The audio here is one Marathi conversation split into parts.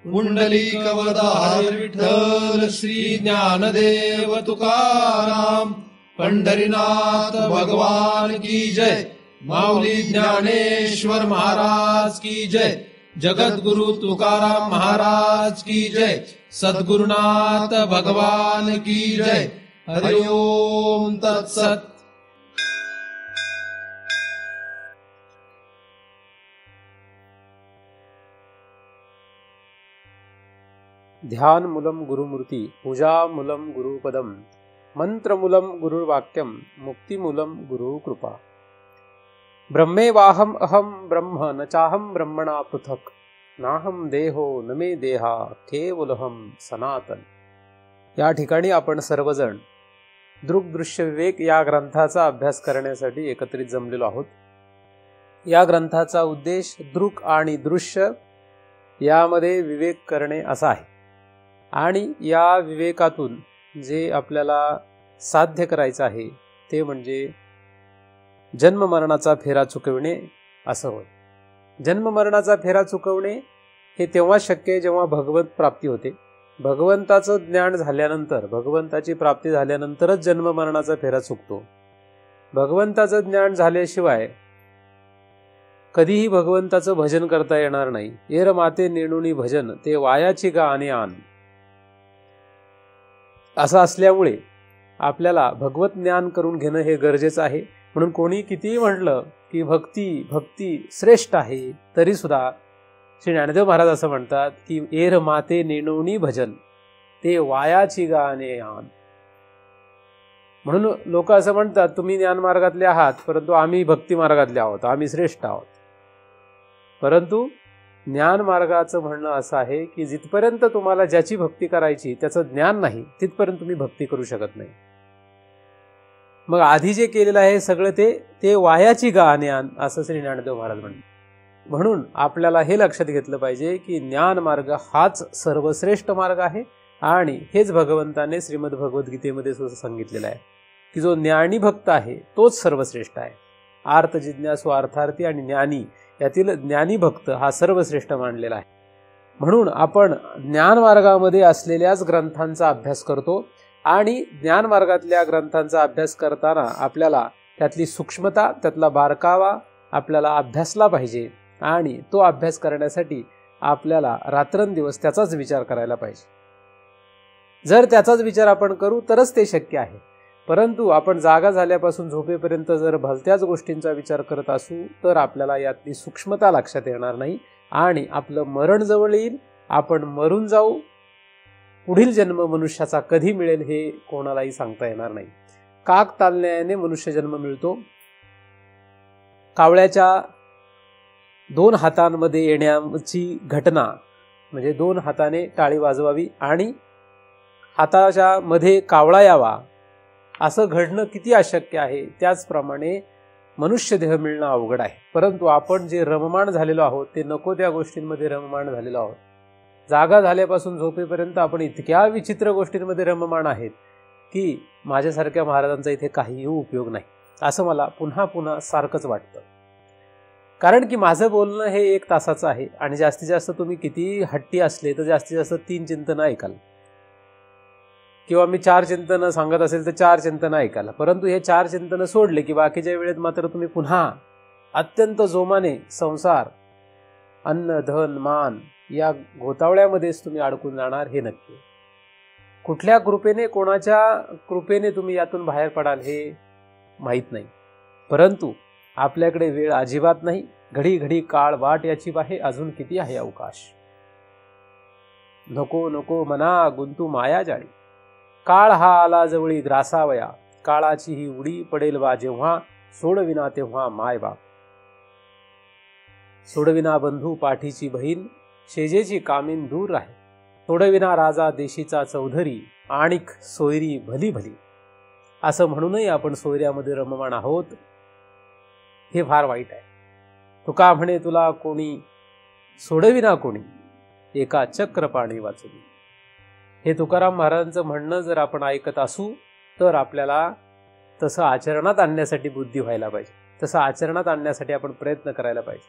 पुंडलिकवरदाहरी विठ्ठल श्री ज्ञानदेव तुकाराम. पंढरीनाथ भगवान की जय. माऊली ज्ञानेश्वर महाराज की जय. जगद्गुरु तुकाराम महाराज की जय. सद्गुरुनाथ भगवान की जय. हरि ओम तत्सत. ध्यानमूलं गुरुमूर्ती, पूजामूलं गुरुपदम, मंत्रमूलं गुरुर्वाक्यम, मुक्तिमूलं गुरुकृपा. ब्रह्मेवाहम अहम ब्रह्म न चाहम ब्रह्मणा पृथक्, नाहम देहो न मे देहा केवलहम सनातन. या ठिकाणी आपण सर्वजण दृक्दृश्य विवेक या ग्रंथाचा अभ्यास करण्यासाठी एकत्रित जमलेलो आहोत. या ग्रंथाचा उद्देश दृक आणि दृश्य यामध्ये विवेक करणे असा आहे. आणि या विवेकातून जे आपल्याला साध्य करायचं आहे ते म्हणजे जन्ममरणाचा फेरा चुकविणे असं होय. जन्ममरणाचा फेरा चुकवणे हे तेव्हा शक्य आहे जेव्हा भगवत प्राप्ती होते. भगवंताचं ज्ञान झाल्यानंतर, भगवंताची प्राप्ती झाल्यानंतरच जन्ममरणाचा फेरा चुकतो. भगवंताचं ज्ञान झाल्याशिवाय कधीही भगवंताचं भजन करता येणार नाही. एर माते नेणुनी भजन ते वायाची गाणे आण. असं असल्यामुळे आपल्याला भगवत ज्ञान करून घेणं हे गरजेचं आहे. म्हणून कोणी कितीही म्हटलं की भक्ती श्रेष्ठ आहे, तरी सुद्धा श्री ज्ञानदेव महाराज असं म्हणतात की एर माते नेणुनी भजन ते वायाची गाणे आण. म्हणून लोक असं म्हणतात तुम्ही ज्ञान मार्गातले आहात, परंतु आम्ही भक्ती मार्गातले आहोत, आम्ही श्रेष्ठ आहोत. परंतु ज्ञान मार्गाचं म्हणणं असं आहे की जिथपर्यंत तुम्हाला ज्याची भक्ती करायची त्याचं ज्ञान नाही, तिथपर्यंत तुम्ही भक्ती करू शकत नाही. मग आधी जे केलेलं आहे सगळं ते वायाची गाणे आण असं श्री ज्ञानदेव महाराज म्हणतात. म्हणून आपल्याला हे लक्षात घेतलं पाहिजे की ज्ञान मार्ग हाच सर्वश्रेष्ठ मार्ग आहे. आणि हेच भगवंताने श्रीमद भगवद्गीतेमध्ये सुद्धा सांगितलेलं आहे की जो ज्ञानी भक्त आहे तोच सर्वश्रेष्ठ आहे. आर्त जिज्ञासू अर्थार्थी आणि ज्ञानी यातील ज्ञानी भक्त हा सर्वश्रेष्ठ मानलेला आहे. म्हणून आपण ज्ञान मार्गामध्ये असलेल्याच ग्रंथांचा अभ्यास करतो. आणि ज्ञान मार्गातल्या ग्रंथांचा अभ्यास करताना आपल्याला त्यातली सूक्ष्मता, त्यातला बारकावा आपल्याला अभ्यासला पाहिजे. आणि तो अभ्यास करण्यासाठी आपल्याला रात्रंदिवस त्याचाच विचार करायला पाहिजे. जर त्याचाच विचार आपण करू तरच ते शक्य आहे. परंतु आपण जागा झाल्यापासून झोपेपर्यंत जर भलत्याच गोष्टींचा विचार करत असू तर आपल्याला यातली सूक्ष्मता लक्षात येणार नाही आणि आपलं मरण जवळ येईल, आपण मरून जाऊ. पुढील जन्म मनुष्याचा कधी मिळेल हे कोणालाही सांगता येणार नाही. काक तालण्याने मनुष्य जन्म मिळतो. कावळ्याच्या 2 हातांमध्ये येण्याची घटना म्हणजे 2 हाताने टाळी वाजवावी आणि हाताच्या मध्ये कावळा यावा असं घडणं किती अशक्य आहे. त्याचप्रमाणे मनुष्य देह मिळणं अवघड आहे. परंतु आपण जे रममाण झालेलो आहोत ते नको त्या गोष्टींमध्ये रममाण झालेलो आहोत. जागा झाल्यापासून झोपेपर्यंत आपण इतक्या विचित्र गोष्टींमध्ये रममाण आहेत की माझ्यासारख्या महाराजांचा इथे काहीही उपयोग नाही असं मला पुन्हा पुन्हा सारखंच वाटतं. कारण की माझं बोलणं हे 1 तासाचं आहे आणि जास्तीत जास्त तुम्ही किती हट्टी असले तर जास्तीत जास्त 3 चिंतनं ऐकाल किंवा मी 4 चिंतनं सांगत असेल तर 4 चिंतनं ऐकाल. परंतु हे 4 चिंतनं सोडले की बाकीच्या वेळेत मात्र तुम्ही पुन्हा अत्यंत जोमाने संसार, अन्न, धन, मान या घोतावळ्यामध्येच तुम्ही अडकून जाणार हे नक्की. कुठल्या कृपेने, कोणाच्या कृपेने तुम्ही यातून बाहेर पडाल हे माहीत नाही. परंतु आपल्याकडे वेळ अजिबात नाही. घडी घडी काळ वाट याची बाहे, अजून किती आहे अवकाश. नको नको मना गुंतू माया जाळी, काळ हा आला जवळी ग्रासावया, काळाची ही उडी पडेल बा जेव्हा, सोडविना तेव्हा माय बाप. सोडविना बंधू पाठीची बहीण, शेजेची कामीन दूर राहे, सोडविना राजा देशीचा चौधरी, आणिक सोयरी भली भली. असं म्हणूनही आपण सोयऱ्यामध्ये रममाण आहोत हे फार वाईट आहे. तुका म्हणे तुला कोणी सोडविना कोणी, एका चक्र पाणी वाचून. हे तुकाराम महाराजांचं म्हणणं जर आपण ऐकत असू तर आपल्याला तसं आचरणात आणण्यासाठी बुद्धी व्हायला पाहिजे. तसं आचरणात आणण्यासाठी आपण प्रयत्न करायला पाहिजे.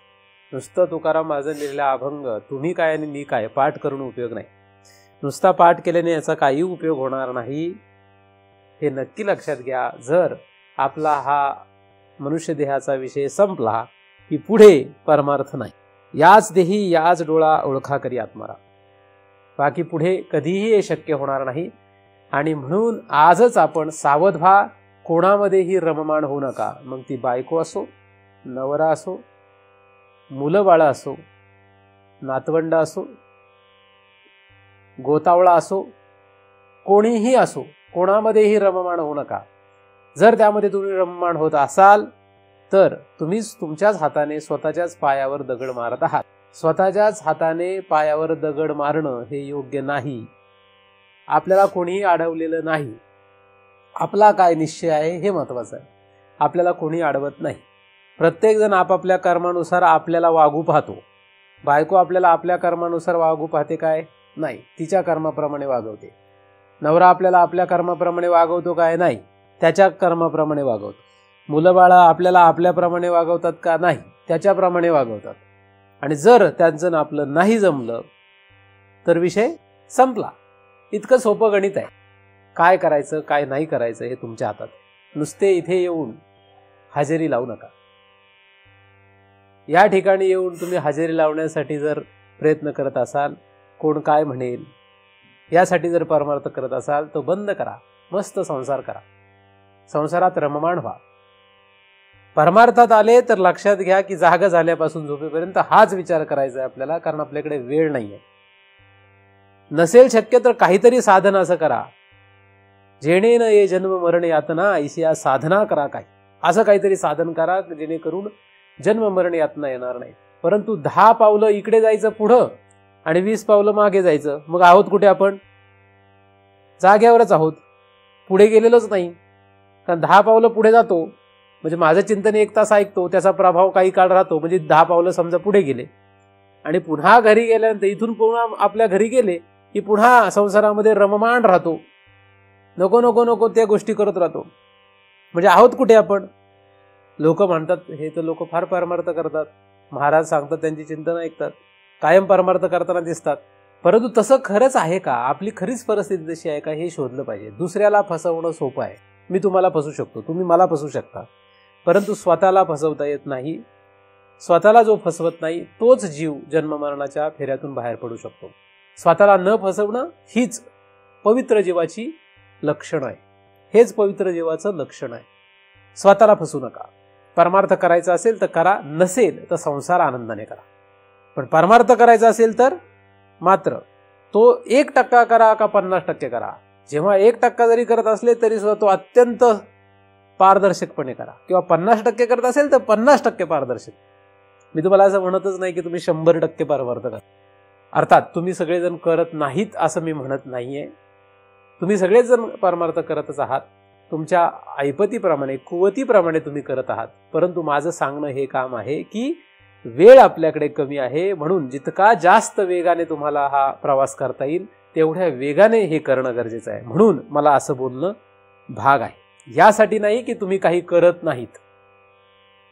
नुसतं तुकाराम महाराजांनी लिहिलेला अभंग तुम्ही काय आणि मी काय पाठ करून उपयोग नाही. नुसता पाठ केल्याने याचा काही उपयोग होणार नाही, हे नक्की लक्षात घ्या. जर आपला हा मनुष्य देहाचा विषय संपला की पुढे परमार्थ नाही. याच देही याच डोळा ओळखा करी आत्मारा, बाकी पुढे कधीही हे शक्य होणार नाही. आणि म्हणून आजच आपण सावध व्हा, कोणामध्येही रममाण होऊ नका. मग ती बायको असो, नवरा असो, मुलं बाळं असो, नातवंड असो, गोतावळा असो, कोणीही असो, कोणामध्येही रममाण होऊ नका. जर त्यामध्ये तुम्ही रममाण होत असाल तर तुम्हीच तुमच्याच हाताने स्वतःच्याच पायावर दगड मारत आहात. स्वतःच्याच हाताने पायावर दगड मारणं हे योग्य नाही. आपल्याला कोणीही अडवलेलं नाही. आपला काय निश्चय आहे हे महत्वाचं आहे. आपल्याला कोणी अडवत नाही. प्रत्येकजण आपापल्या कर्मानुसार आपल्याला वागू पाहतो. बायको आपल्याला आपल्या कर्मानुसार वागू पाहते काय? नाही, तिच्या कर्माप्रमाणे वागवते. नवरा आपल्याला आपल्या कर्माप्रमाणे वागवतो काय? नाही, त्याच्या कर्माप्रमाणे वागवतो. मुलं बाळं आपल्याला आपल्याप्रमाणे वागवतात का? नाही, त्याच्याप्रमाणे वागवतात. आणि जर त्यांचं आपलं नाही जमलं तर विषय संपला. इतकं सोपं गणित आहे. काय करायचं काय नाही करायचं हे तुमच्या हातात. नुसते इथे येऊन हजेरी लावू नका. या ठिकाणी येऊन तुम्ही हजेरी लावण्यासाठी जर प्रयत्न करत असाल, कोण काय म्हणेल यासाठी जर परमार्थ करत असाल तर बंद करा. मस्त संसार करा. संसारात रममाण व्हा. परमार्थात आले तर लक्षात घ्या की जागा झाल्यापासून झोपेपर्यंत हाच विचार करायचा आहे आपल्याला, कारण आपल्याकडे वेळ नाहीये. नसेल शक्य तर काहीतरी साधन असं करा, जेणे न ये जन्म मरण यातना ऐशी या साधना करा. काही असं काहीतरी साधन करा जेणेकरून जन्म मरण यातना येणार नाही. परंतु 10 पावलं इकडे जायचं पुढं आणि 20 पावलं मागे जायचं, मग आहोत कुठे आपण? जाग्यावरच आहोत, पुढे गेलेलोच नाही. कारण 10 पावलं पुढे जातो म्हणजे माझं चिंतन 1 तास ऐकतो, त्याचा प्रभाव काही काळ राहतो, म्हणजे 10 पावलं समजा पुढे गेले. आणि पुन्हा घरी गेल्यानंतर इथून पुन्हा आपल्या घरी गेले की पुन्हा संसारामध्ये रममाण राहतो. नको नको नको त्या गोष्टी करत राहतो. म्हणजे आहोत कुठे आपण? लोक म्हणतात हे तर लोक फार परमार्थ करतात, महाराज सांगतात त्यांची चिंतन ऐकतात, कायम परमार्थ करताना दिसतात. परंतु तसं खरंच आहे का? आपली खरीच परिस्थिती तशी आहे का हे शोधलं पाहिजे. दुसऱ्याला फसवणं सोपं आहे. मी तुम्हाला फसवू शकतो, तुम्ही मला फसवू शकता, परंतु स्वतःला फसवता येत नाही. स्वतःला जो फसवत नाही तोच जीव जन्ममरणाच्या फेऱ्यातून बाहेर पडू शकतो. स्वतःला न फसवणं हीच पवित्र जीवाची लक्षण आहे. हेच पवित्र जीवाचं लक्षण आहे. स्वतःला फसवू नका. परमार्थ करायचा असेल तर करा, नसेल तर संसार आनंदाने करा. पण परमार्थ करायचा असेल तर मात्र तो 1% करा का 50% करा. जेव्हा 1% जरी करत असले तरी सुद्धा तो अत्यंत पारदर्शकपणे करा, किंवा 50% करत असेल तर 50% पारदर्शक. मी तुम्हाला असं म्हणतच नाही की तुम्ही 100% परमार्थ करा. अर्थात तुम्ही सगळेजण करत नाहीत असं मी म्हणत नाहीये. तुम्ही सगळेच जण परमार्थ करतच आहात. तुमच्या ऐपतीप्रमाणे कुवतीप्रमाणे तुम्ही करत आहात. परंतु माझं सांगणं हे काम आहे की वेळ आपल्याकडे कमी आहे, म्हणून जितका जास्त वेगाने तुम्हाला हा प्रवास करता येईल तेवढ्या वेगाने हे करणं गरजेचं आहे. म्हणून मला असं बोलणं भाग आहे. यासाठी नाही की तुम्ही काही करत नाहीत,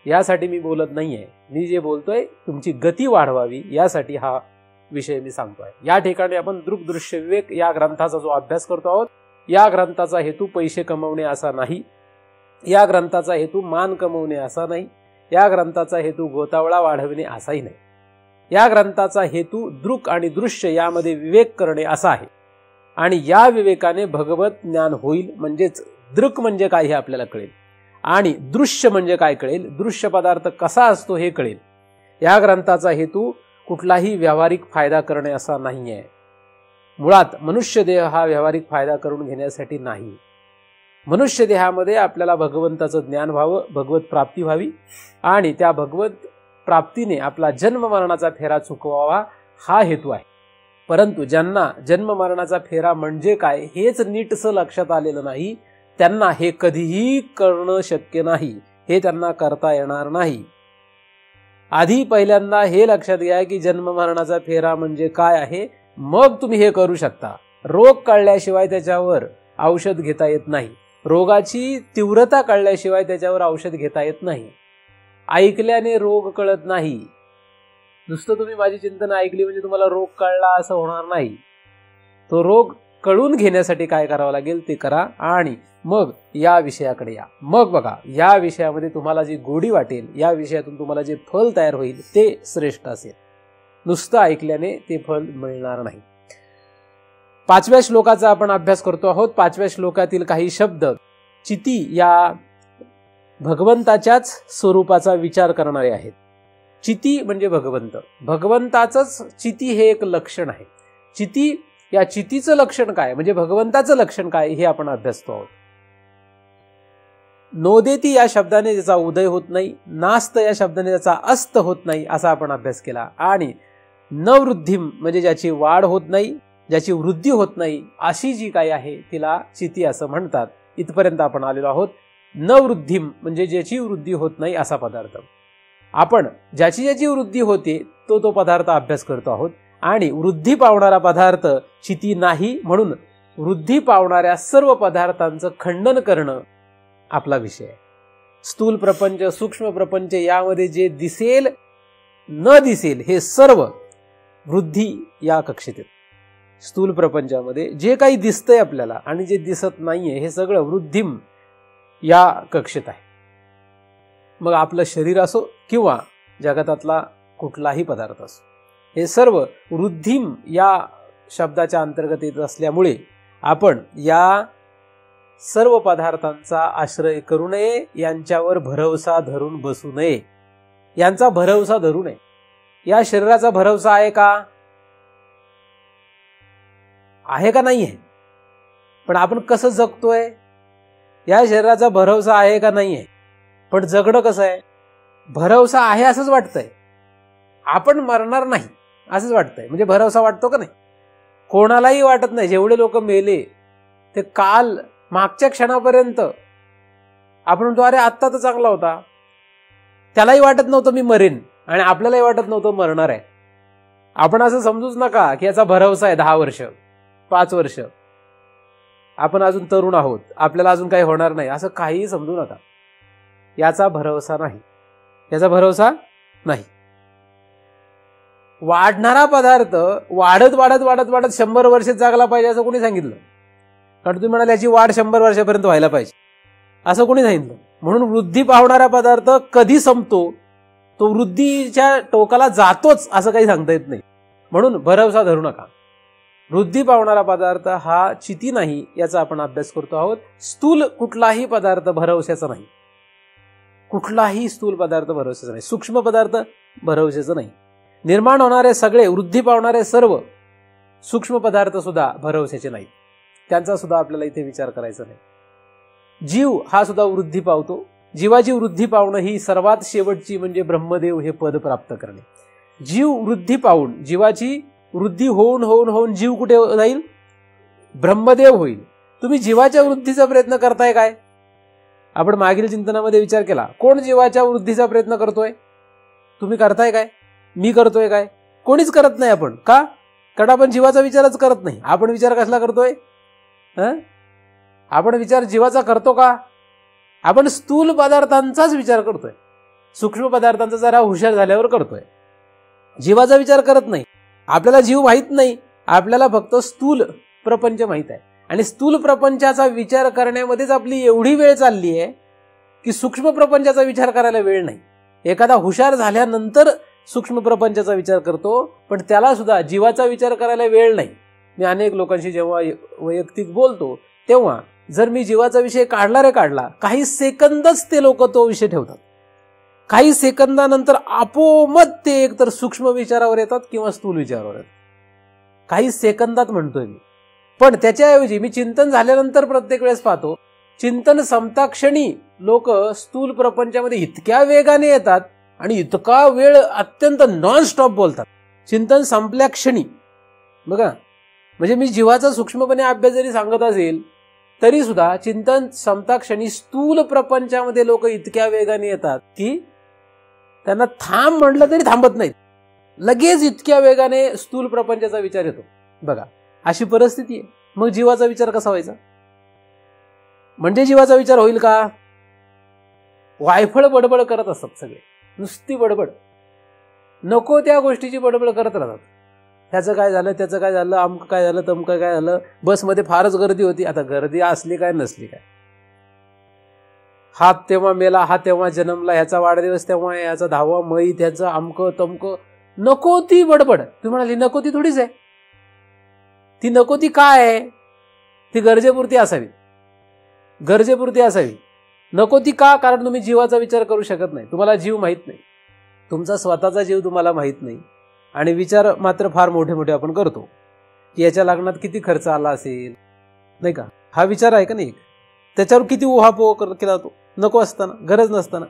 यासाठी मी बोलत नाहीये. मी जे बोलतोय तुमची गती वाढवावी यासाठी हा विषय मी सांगतोय. या ठिकाणी आपण दृक दृश्य विवेक या ग्रंथाचा जो अभ्यास करतो आहोत, या ग्रंथाचा हेतू पैसे कमवणे असा नाही. या ग्रंथाचा हेतू मान कमवणे असा नाही. या ग्रंथाचा हेतू गोतावळा वाढविणे असाही नाही. या ग्रंथाचा हेतू दृक आणि दृश्य यामध्ये विवेक करणे असा आहे. आणि या विवेकाने भगवत ज्ञान होईल. म्हणजेच दृक म्हणजे काय हे आपल्याला कळेल आणि दृश्य म्हणजे काय कळेल, दृश्य पदार्थ कसा असतो हे कळेल. या ग्रंथाचा हेतू कुठलाही व्यावहारिक फायदा करणे असा नाही आहे. मुळात मनुष्य देह हा व्यावहारिक फायदा करून घेण्यासाठी नाही. मनुष्य देहामध्ये आपल्याला भगवंताचं ज्ञान व्हावं, भगवत प्राप्ती व्हावी आणि त्या भगवत प्राप्तीने आपला जन्म मरणाचा फेरा चुकवावा हा हेतू आहे. परंतु ज्यांना जन्म मरणाचा फेरा म्हणजे काय हेच नीटसं लक्षात आलेलं नाही, त्यांना हे कधीही करणं शक्य नाही. हे त्यांना करता येणार नाही. आधी पहिल्यांदा हे लक्षात घ्या की जन्म मरणाचा फेरा म्हणजे काय आहे, मग तुम्ही हे करू शकता. रोग कळल्याशिवाय त्याच्यावर औषध घेता येत नाही. रोगाची तीव्रता कळल्याशिवाय त्याच्यावर औषध घेता येत नाही. ऐकल्याने रोग कळत नाही. नुसतं तुम्ही माझी चिंतन ऐकली म्हणजे तुम्हाला रोग कळला असं होणार नाही. तो रोग कळून घेण्यासाठी काय करावं लागेल ते करा आणि मग या विषयाकडे या. मग बघा, या विषयामध्ये तुम्हाला जी गोडी वाटेल, या विषयातून तुम्हाला जे फल तयार होईल ते श्रेष्ठ असेल. नुसतं ऐकल्याने ते फल मिळणार नाही. 5व्या श्लोकाचा आपण अभ्यास करतो आहोत. 5व्या श्लोकातील काही शब्द चिती या भगवंताच्याच स्वरूपाचा विचार करणारे आहेत. चिती म्हणजे भगवंत. भगवंताचंच चिती हे एक लक्षण आहे. चिती, या चितीचं लक्षण काय म्हणजे भगवंताचं लक्षण काय हे आपण अभ्यासतो आहोत. नोदेती या शब्दाने ज्याचा उदय होत नाही, नास्त या शब्दाने ज्याचा अस्त होत नाही असा आपण अभ्यास केला. आणि नवृद्धिम म्हणजे ज्याची वाढ होत नाही, ज्याची वृद्धी होत नाही अशी जी काही आहे तिला चिती असं म्हणतात. इथपर्यंत आपण आलेलो आहोत. नवृद्धिम म्हणजे ज्याची वृद्धी होत नाही असा पदार्थ. आपण ज्याची ज्याची वृद्धी होते तो पदार्थ अभ्यास करतो आहोत. आणि वृद्धी पावणारा पदार्थ चिती नाही, म्हणून वृद्धी पावणाऱ्या सर्व पदार्थांचं खंडन करणं आपला विषय आहे. स्थूल प्रपंच, सूक्ष्म प्रपंच यामध्ये जे दिसेल न दिसेल हे सर्व वृद्धी या कक्षेत येतं. स्थूल प्रपंचामध्ये जे काही दिसतंय आपल्याला आणि जे दिसत नाहीये हे सगळं वृद्धिम या कक्षेत आहे. मग आपलं शरीर असो किंवा जगतातला कुठलाही पदार्थ असो, हे सर्व वृद्धिम या शब्दाच्या अंतर्गत येत असल्यामुळे आपण या सर्व पदार्थांचा आश्रय करू नये, यांच्यावर भरवसा धरून बसू नये. यांचा भरवसा धरू नये. या शरीराचा भरवसा आहे का? आहे का नाही आहे? पण आपण कसं जगतोय? या शरीराचा भरवसा आहे का नाही आहे? पण जगणं कसं आहे? भरवसा आहे असंच वाटतंय. आपण मरणार नाही असंच वाटतंय. म्हणजे भरवसा वाटतो का नाही? कोणालाही वाटत नाही. जेवढे लोक मेले ते काल मागच्या क्षणापर्यंत आपण म्हणतो अरे आत्ता तर चांगला होता. त्यालाही वाटत नव्हतं मी मरेन आणि आपल्यालाही वाटत नव्हतं मरणार आहे. आपण असं समजूच नका की याचा भरवसा आहे 10 वर्ष 5 वर्ष, आपण अजून तरुण आहोत, आपल्याला अजून काही होणार नाही, असं काहीही समजू नका. याचा भरवसा नाही. याचा भरवसा नाही. वाढणारा पदार्थ वाढत वाढत वाढत वाढत 100 वर्ष जगला पाहिजे असं कोणी सांगितलं? कारण तुम्ही म्हणाल याची वाढ 100 वर्षापर्यंत व्हायला पाहिजे असं कोणी सांगितलं? म्हणून वृद्धी पावणारा पदार्थ कधी संपतो, तो वृद्धीच्या टोकाला जातोच असं काही सांगता येत नाही. म्हणून भरवसा धरू नका. वृद्धी पावणारा पदार्थ हा चिती नाही, याचा आपण अभ्यास करतो आहोत. स्थूल कुठलाही पदार्थ भरवशाचा नाही. कुठलाही स्थूल पदार्थ भरवशाचा नाही. सूक्ष्म पदार्थ भरवशाचा नाही. निर्माण होणारे सगळे, वृद्धी पावणारे सर्व सूक्ष्म पदार्थ सुद्धा भरवशाचे नाहीत. त्यांचा सुद्धा आपल्याला इथे विचार करायचा नाही. जीव हा सुद्धा वृद्धी पावतो. जीवाची वृद्धी पावणं ही सर्वात शेवटची म्हणजे ब्रह्मदेव हे पद प्राप्त करणे. जीव वृद्धी पावून, जीवाची वृद्धी होऊन होऊन होऊन जीव कुठे जाईल? ब्रह्मदेव होईल. तुम्ही जीवाच्या वृद्धीचा प्रयत्न करताय काय? आपण मागील चिंतनामध्ये विचार केला. कोण जीवाच्या वृद्धीचा प्रयत्न करतोय? तुम्ही करताय काय? मी करतोय काय? कोणीच करत नाही. आपण का? कारण आपण जीवाचा विचारच करत नाही. आपण विचार कसला करतोय? आपण विचार जीवाचा करतो का? आपण स्थूल पदार्थांचाच विचार करतोय. सूक्ष्म पदार्थांचा जरा हुशार झाल्यावर करतोय. जीवाचा विचार करत नाही. आपल्याला जीव माहित नाही. आपल्याला फक्त स्थूल प्रपंच माहित आहे. आणि स्थूल प्रपंचाचा विचार करण्यामध्येच आपली एवढी वेळ चालली आहे की सूक्ष्म प्रपंचाचा विचार करायला वेळ नाही. एखादा हुशार झाल्यानंतर सूक्ष्म प्रपंचाचा विचार करतो, पण त्याला सुद्धा जीवाचा विचार करायला वेळ नाही. मी अनेक लोकांशी जेव्हा वैयक्तिक बोलतो तेव्हा जर मी जीवाचा विषय काढला, काही सेकंदच ते लोक तो विषय ठेवतात. काही सेकंदानंतर आपोमत ते एकतर सूक्ष्म विचारावर येतात किंवा स्थूल विचारावर येतात. काही सेकंदात म्हणतोय मी. पण त्याच्याऐवजी मी चिंतन झाल्यानंतर प्रत्येक वेळेस पाहतो, चिंतन संपताक्षणी लोक स्थूल प्रपंचामध्ये इतक्या वेगाने येतात आणि इतका वेळ अत्यंत नॉन स्टॉप बोलतात चिंतन संपल्या क्षणी. बघा, म्हणजे मी जीवाचा सूक्ष्मपणे अभ्यास जरी सांगत असेल तरी सुद्धा चिंतन संपताक्षणी स्थूल प्रपंचामध्ये लोक इतक्या वेगाने येतात की त्यांना थांब म्हटलं तरी थांबत नाहीत. लगेच इतक्या वेगाने स्थूल प्रपंचाचा विचार येतो. बघा, अशी परिस्थिती आहे. मग जीवाचा विचार कसा व्हायचा? म्हणजे जीवाचा विचार होईल का? वायफळ बडबड करत असतात सगळे, नुसती बडबड. नको त्या गोष्टीची बडबड करत राहतात. ह्याचं काय झालं, त्याचं काय झालं, अमकं काय झालं, तमकं काय झालं, बसमध्ये फारच गर्दी होती. आता गर्दी असली काय नसली काय, हा तेव्हा मेला, हा तेव्हा जन्मला, ह्याचा वाढदिवस तेव्हा, ह्याचा 10वा मैत, ह्याचं अमकं तमकं, नको ती बडबड. तुम्ही म्हणाली नको ती थोडीच आहे, ती नको ती काय आहे, ती गरजेपुरती असावी, गरजेपुरती असावी. नको ती का? कारण तुम्ही जीवाचा विचार करू शकत नाही, तुम्हाला जीव माहीत नाही, तुमचा स्वतःचा जीव तुम्हाला माहीत नाही. आणि विचार मात्र फार मोठे मोठे आपण करतो की याच्या लग्नात किती खर्च आला असेल, नाही का, हा विचार आहे का नाही, त्याच्यावर किती उहापोह केला जातो नको असताना, गरज नसताना.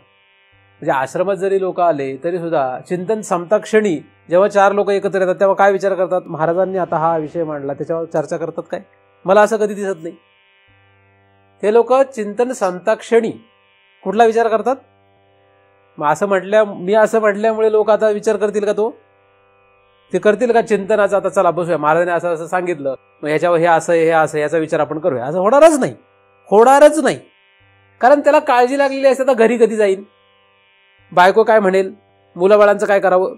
म्हणजे आश्रमात जरी लोक आले तरी सुद्धा चिंतन संपता क्षणी जेव्हा 4 लोक एकत्र येतात तेव्हा काय विचार करतात, महाराजांनी आता हा विषय मांडला त्याच्यावर चर्चा करतात काय? मला असं कधी दिसत नाही. ते लोक चिंतन संपता क्षणी कुठला विचार करतात? मग असं मी असं म्हटल्यामुळे लोक आता विचार करतील का? ते करतील का चिंतनाचा? आता चला बसूया, महाराजांनी असं असं सांगितलं, मग ह्याच्यावर हे असं हे असं याचा विचार आपण करूया, असं होणारच नाही, होणारच नाही. कारण त्याला काळजी लागलेली असते, तर घरी कधी जाईल, बायको काय म्हणेल, मुलाबाळांचं काय करावं,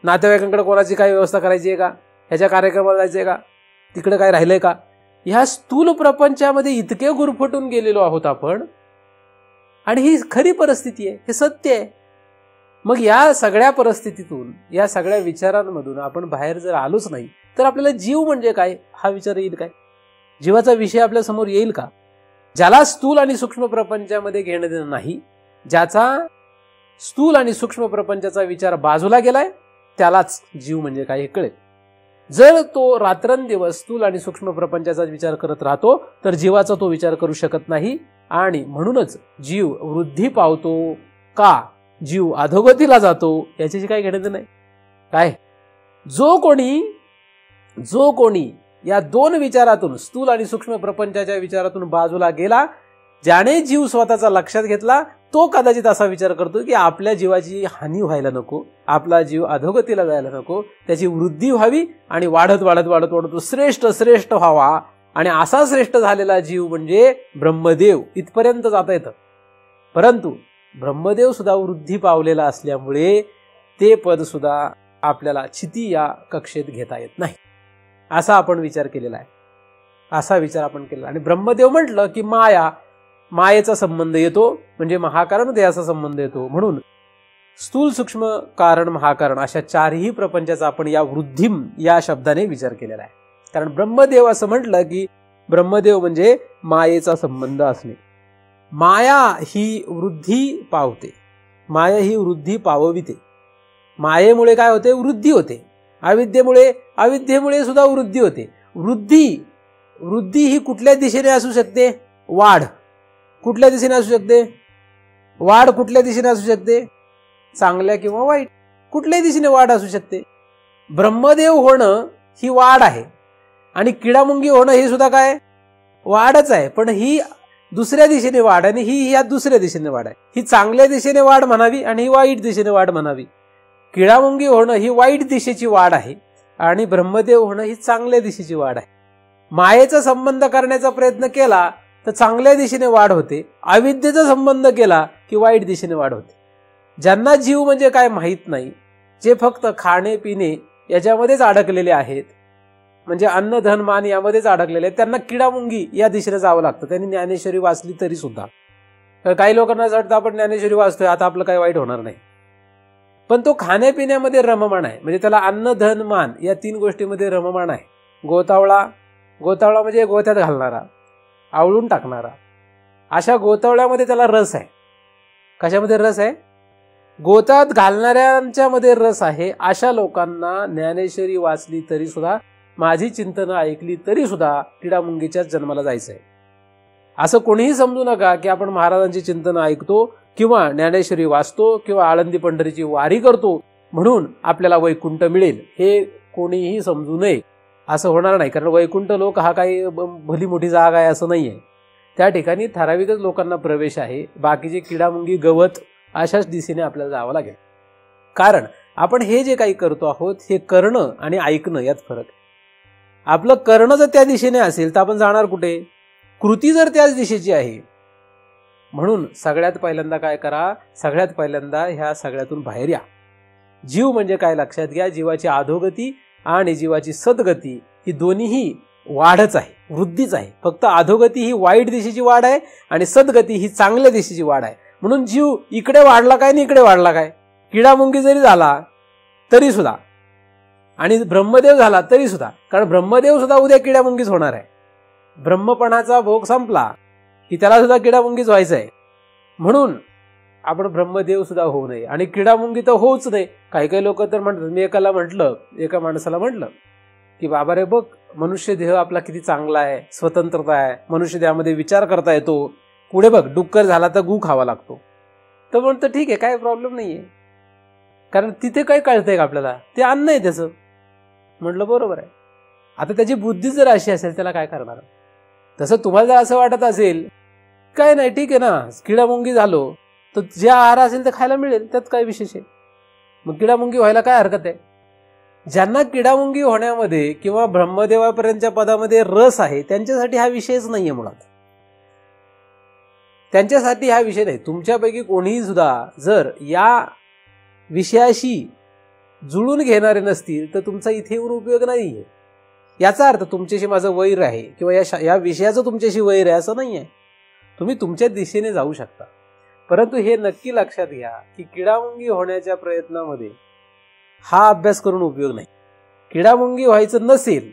नातेवाईकांकडे कोणाची काय व्यवस्था करायची आहे का, ह्याच्या कार्यक्रमाला जायचं आहे का, तिकडे काय राहिलंय का, ह्या स्थूल प्रपंचामध्ये इतके गुरफटून गेलेलो आहोत आपण. आणि ही खरी परिस्थिती आहे, हे सत्य आहे. मग या सगळ्या परिस्थितीतून, या सगळ्या विचारांमधून आपण बाहेर जर आलोच नाही तर आपल्याला जीव म्हणजे काय हा विचार येईल काय? जीवाचा विषय आपल्या समोर येईल का? ज्याला स्थूल आणि सूक्ष्म प्रपंचामध्ये घेणं देणं नाही, ज्याचा स्थूल आणि सूक्ष्म प्रपंचाचा विचार बाजूला गेलाय, त्यालाच जीव म्हणजे काय हे कळेल. जर तो रात्रंदिवस स्थूल आणि सूक्ष्म प्रपंचाचा विचार करत राहतो तर जीवाचा तो विचार करू शकत नाही. आणि म्हणूनच जीव वृद्धी पावतो का, जीव अधोगतीला जातो, याच्याशी काय घेणं नाही. काय जो कोणी या 2 विचारातून, स्थूल आणि सूक्ष्म प्रपंचाच्या विचारातून बाजूला गेला, ज्याने जीव स्वतःचा लक्षात घेतला, तो कदाचित असा विचार करतो की आपल्या जीवाची हानी व्हायला नको, आपला जीव अधोगतीला जायला नको, त्याची वृद्धी व्हावी आणि वाढत वाढत वाढत वाढत तो श्रेष्ठ श्रेष्ठ व्हावा. आणि असा श्रेष्ठ झालेला जीव म्हणजे ब्रह्मदेव, इथपर्यंत जाता येतं. परंतु ब्रह्मदेव सुद्धा वृद्धी पावलेला असल्यामुळे ते पद सुद्धा आपल्याला क्षिती या कक्षेत घेता येत नाही, असा आपण विचार केलेला आहे, असा विचार आपण केला. आणि ब्रह्मदेव म्हटलं की मायेचा संबंध येतो, म्हणजे महाकारण देहाचा संबंध येतो. म्हणून स्थूल सूक्ष्म कारण महाकारण अशा 4ही प्रपंचाचा आपण या वृद्धिम या शब्दाने विचार केलेला आहे. कारण ब्रह्मदेव असं म्हटलं की ब्रह्मदेव म्हणजे मायेचा संबंध असणे. माया ही वृद्धी पावते, माया ही वृद्धी पावविते. मायेमुळे काय होते? वृद्धी होते. अविद्येमुळे सुद्धा वृद्धी होते. वृद्धी ही कुठल्या दिशेने असू शकते? वाढ. कुठल्या दिशेने असू शकते? वाढ कुठल्या दिशेने असू शकते? चांगल्या किंवा वाईट, कुठल्याही दिशेने वाढ असू शकते. ब्रह्मदेव होणं ही वाढ आहे आणि किडामुंगी होणं हे सुद्धा काय? वाढच आहे. पण ही दुसऱ्या दिशेने वाढ आणि ही या दुसऱ्या दिशेने वाढ आहे. ही चांगल्या दिशेने वाढ म्हणावी आणि ही वाईट दिशेने वाढ म्हणावी. किडामुंगी होणं ही वाईट दिशेची वाढ आहे आणि ब्रह्मदेव होणं ही चांगल्या दिशेची वाढ आहे. मायेचा संबंध करण्याचा प्रयत्न केला तर चांगल्या दिशेने वाढ होते, अविद्येचा संबंध केला की वाईट दिशेने वाढ होते. ज्यांना जीव म्हणजे काय माहीत नाही, जे फक्त खाणे पिणे याच्यामध्येच अडकलेले आहेत, म्हणजे अन्न धन मान यामध्येच अडकलेले आहेत, त्यांना किडामुंगी या दिशेने जावं लागतं. त्यांनी ज्ञानेश्वरी वाचली तरी सुद्धा. तर काही लोकांना असं वाटतं आपण ज्ञानेश्वरी वाचतोय आता आपलं काही वाईट होणार नाही, पण तो खाण्यापिण्यामध्ये रममाण आहे. म्हणजे त्याला अन्न धन मान या 3 गोष्टीमध्ये रममाण आहे. गोतावळा म्हणजे गोत्यात घालणारा, आवळून टाकणारा, अशा गोतावळ्यामध्ये त्याला रस आहे. कशामध्ये रस आहे? गोतात घालणाऱ्यांच्या मध्ये रस आहे. अशा लोकांना ज्ञानेश्वरी वाचली तरी सुद्धा, माझी चिंतनं ऐकली तरी सुद्धा किडामुंगीच्याच जन्माला जायचं आहे. असं कोणीही समजू नका की आपण महाराजांची चिंतनं ऐकतो किंवा ज्ञानेश्वरी वाचतो किंवा आळंदी पंढरीची वारी करतो म्हणून आपल्याला वैकुंठ मिळेल, हे कोणीही समजू नये. असं होणार नाही. कारण वैकुंठ लोक हा काही भली मोठी जागा आहे असं नाही आहे. त्या ठिकाणी ठराविकच लोकांना प्रवेश आहे. बाकीचे किडामुंगी गवत अशाच दिशेने आपल्याला जावं लागेल. कारण आपण हे जे काही करतो आहोत हे करणं आणि ऐकणं यात फरक आहे. आपलं करणं जर त्या दिशेने असेल तर आपण जाणार कुठे? कृती जर त्याच दिशेची आहे. म्हणून सगळ्यात पहिल्यांदा काय करा? सगळ्यात पहिल्यांदा ह्या सगळ्यातून बाहेर या. जीव म्हणजे काय लक्षात घ्या, जीवाची अधोगती आणि जीवाची सद्गती ही दोन्हीही वाढच आहे, वृद्धीच आहे. फक्त अधोगती ही वाईट दिशेची वाढ आहे आणि सद्गती ही चांगल्या दिशेची वाढ आहे. म्हणून जीव इकडे वाढला काय आणि इकडे वाढला काय, किडामुंगी जरी झाला तरी सुद्धा आणि ब्रह्मदेव झाला तरी सुद्धा, कारण ब्रह्मदेव सुद्धा उद्या किडामुंगीच होणार आहे. ब्रह्मपणाचा भोग संपला की त्याला सुद्धा किडामुंगीच व्हायचं आहे. म्हणून आपण ब्रह्मदेव सुद्धा होऊ नये आणि किडामुंगी तर होऊच नाही. काही काही लोक तर म्हणतात, मी एका माणसाला म्हटलं की बाबा रे बघ, मनुष्य देह आपला किती चांगला आहे, स्वतंत्रता आहे, मनुष्य देहामध्ये विचार करता येतो, पुढे बघ डुक्कर झाला तर गू खावा लागतो. तर म्हणतं ठीक आहे, काय प्रॉब्लेम नाहीये, कारण तिथे काय कळतंय का आपल्याला, ते अन्न आहे त्याचं. म्हटलं बरोबर आहे. आता त्याची बुद्धी जर अशी असेल त्याला काय करणार. तसं तुम्हाला जर असं वाटत असेल काय नाही ठीक आहे ना, किडामुंगी झालो तर जे आहार असेल ते खायला मिळेल, त्यात काय विशेष आहे, मग किडामुंगी व्हायला काय हरकत आहे. ज्यांना किडामुंगी होण्यामध्ये किंवा ब्रह्मदेवापर्यंतच्या पदामध्ये रस आहे त्यांच्यासाठी हा विषयच नाहीये. मुळात त्यांच्यासाठी हा विषय नाही. तुमच्यापैकी कोणीही सुद्धा जर या विषयाशी जुळून घेणारे नसतील तर तुमचा इथे येऊन उपयोग नाहीये. याचा अर्थ तुमच्याशी माझं वैर आहे किंवा या विषयाचं तुमच्याशी वैर आहे असं नाही आहे. तुम्ही तुमच्या दिशेने जाऊ शकता, परंतु हे नक्की लक्षात घ्या की किडामुंगी होण्याच्या प्रयत्नामध्ये हा अभ्यास करून उपयोग नाही. किडामुंगी व्हायचं नसेल,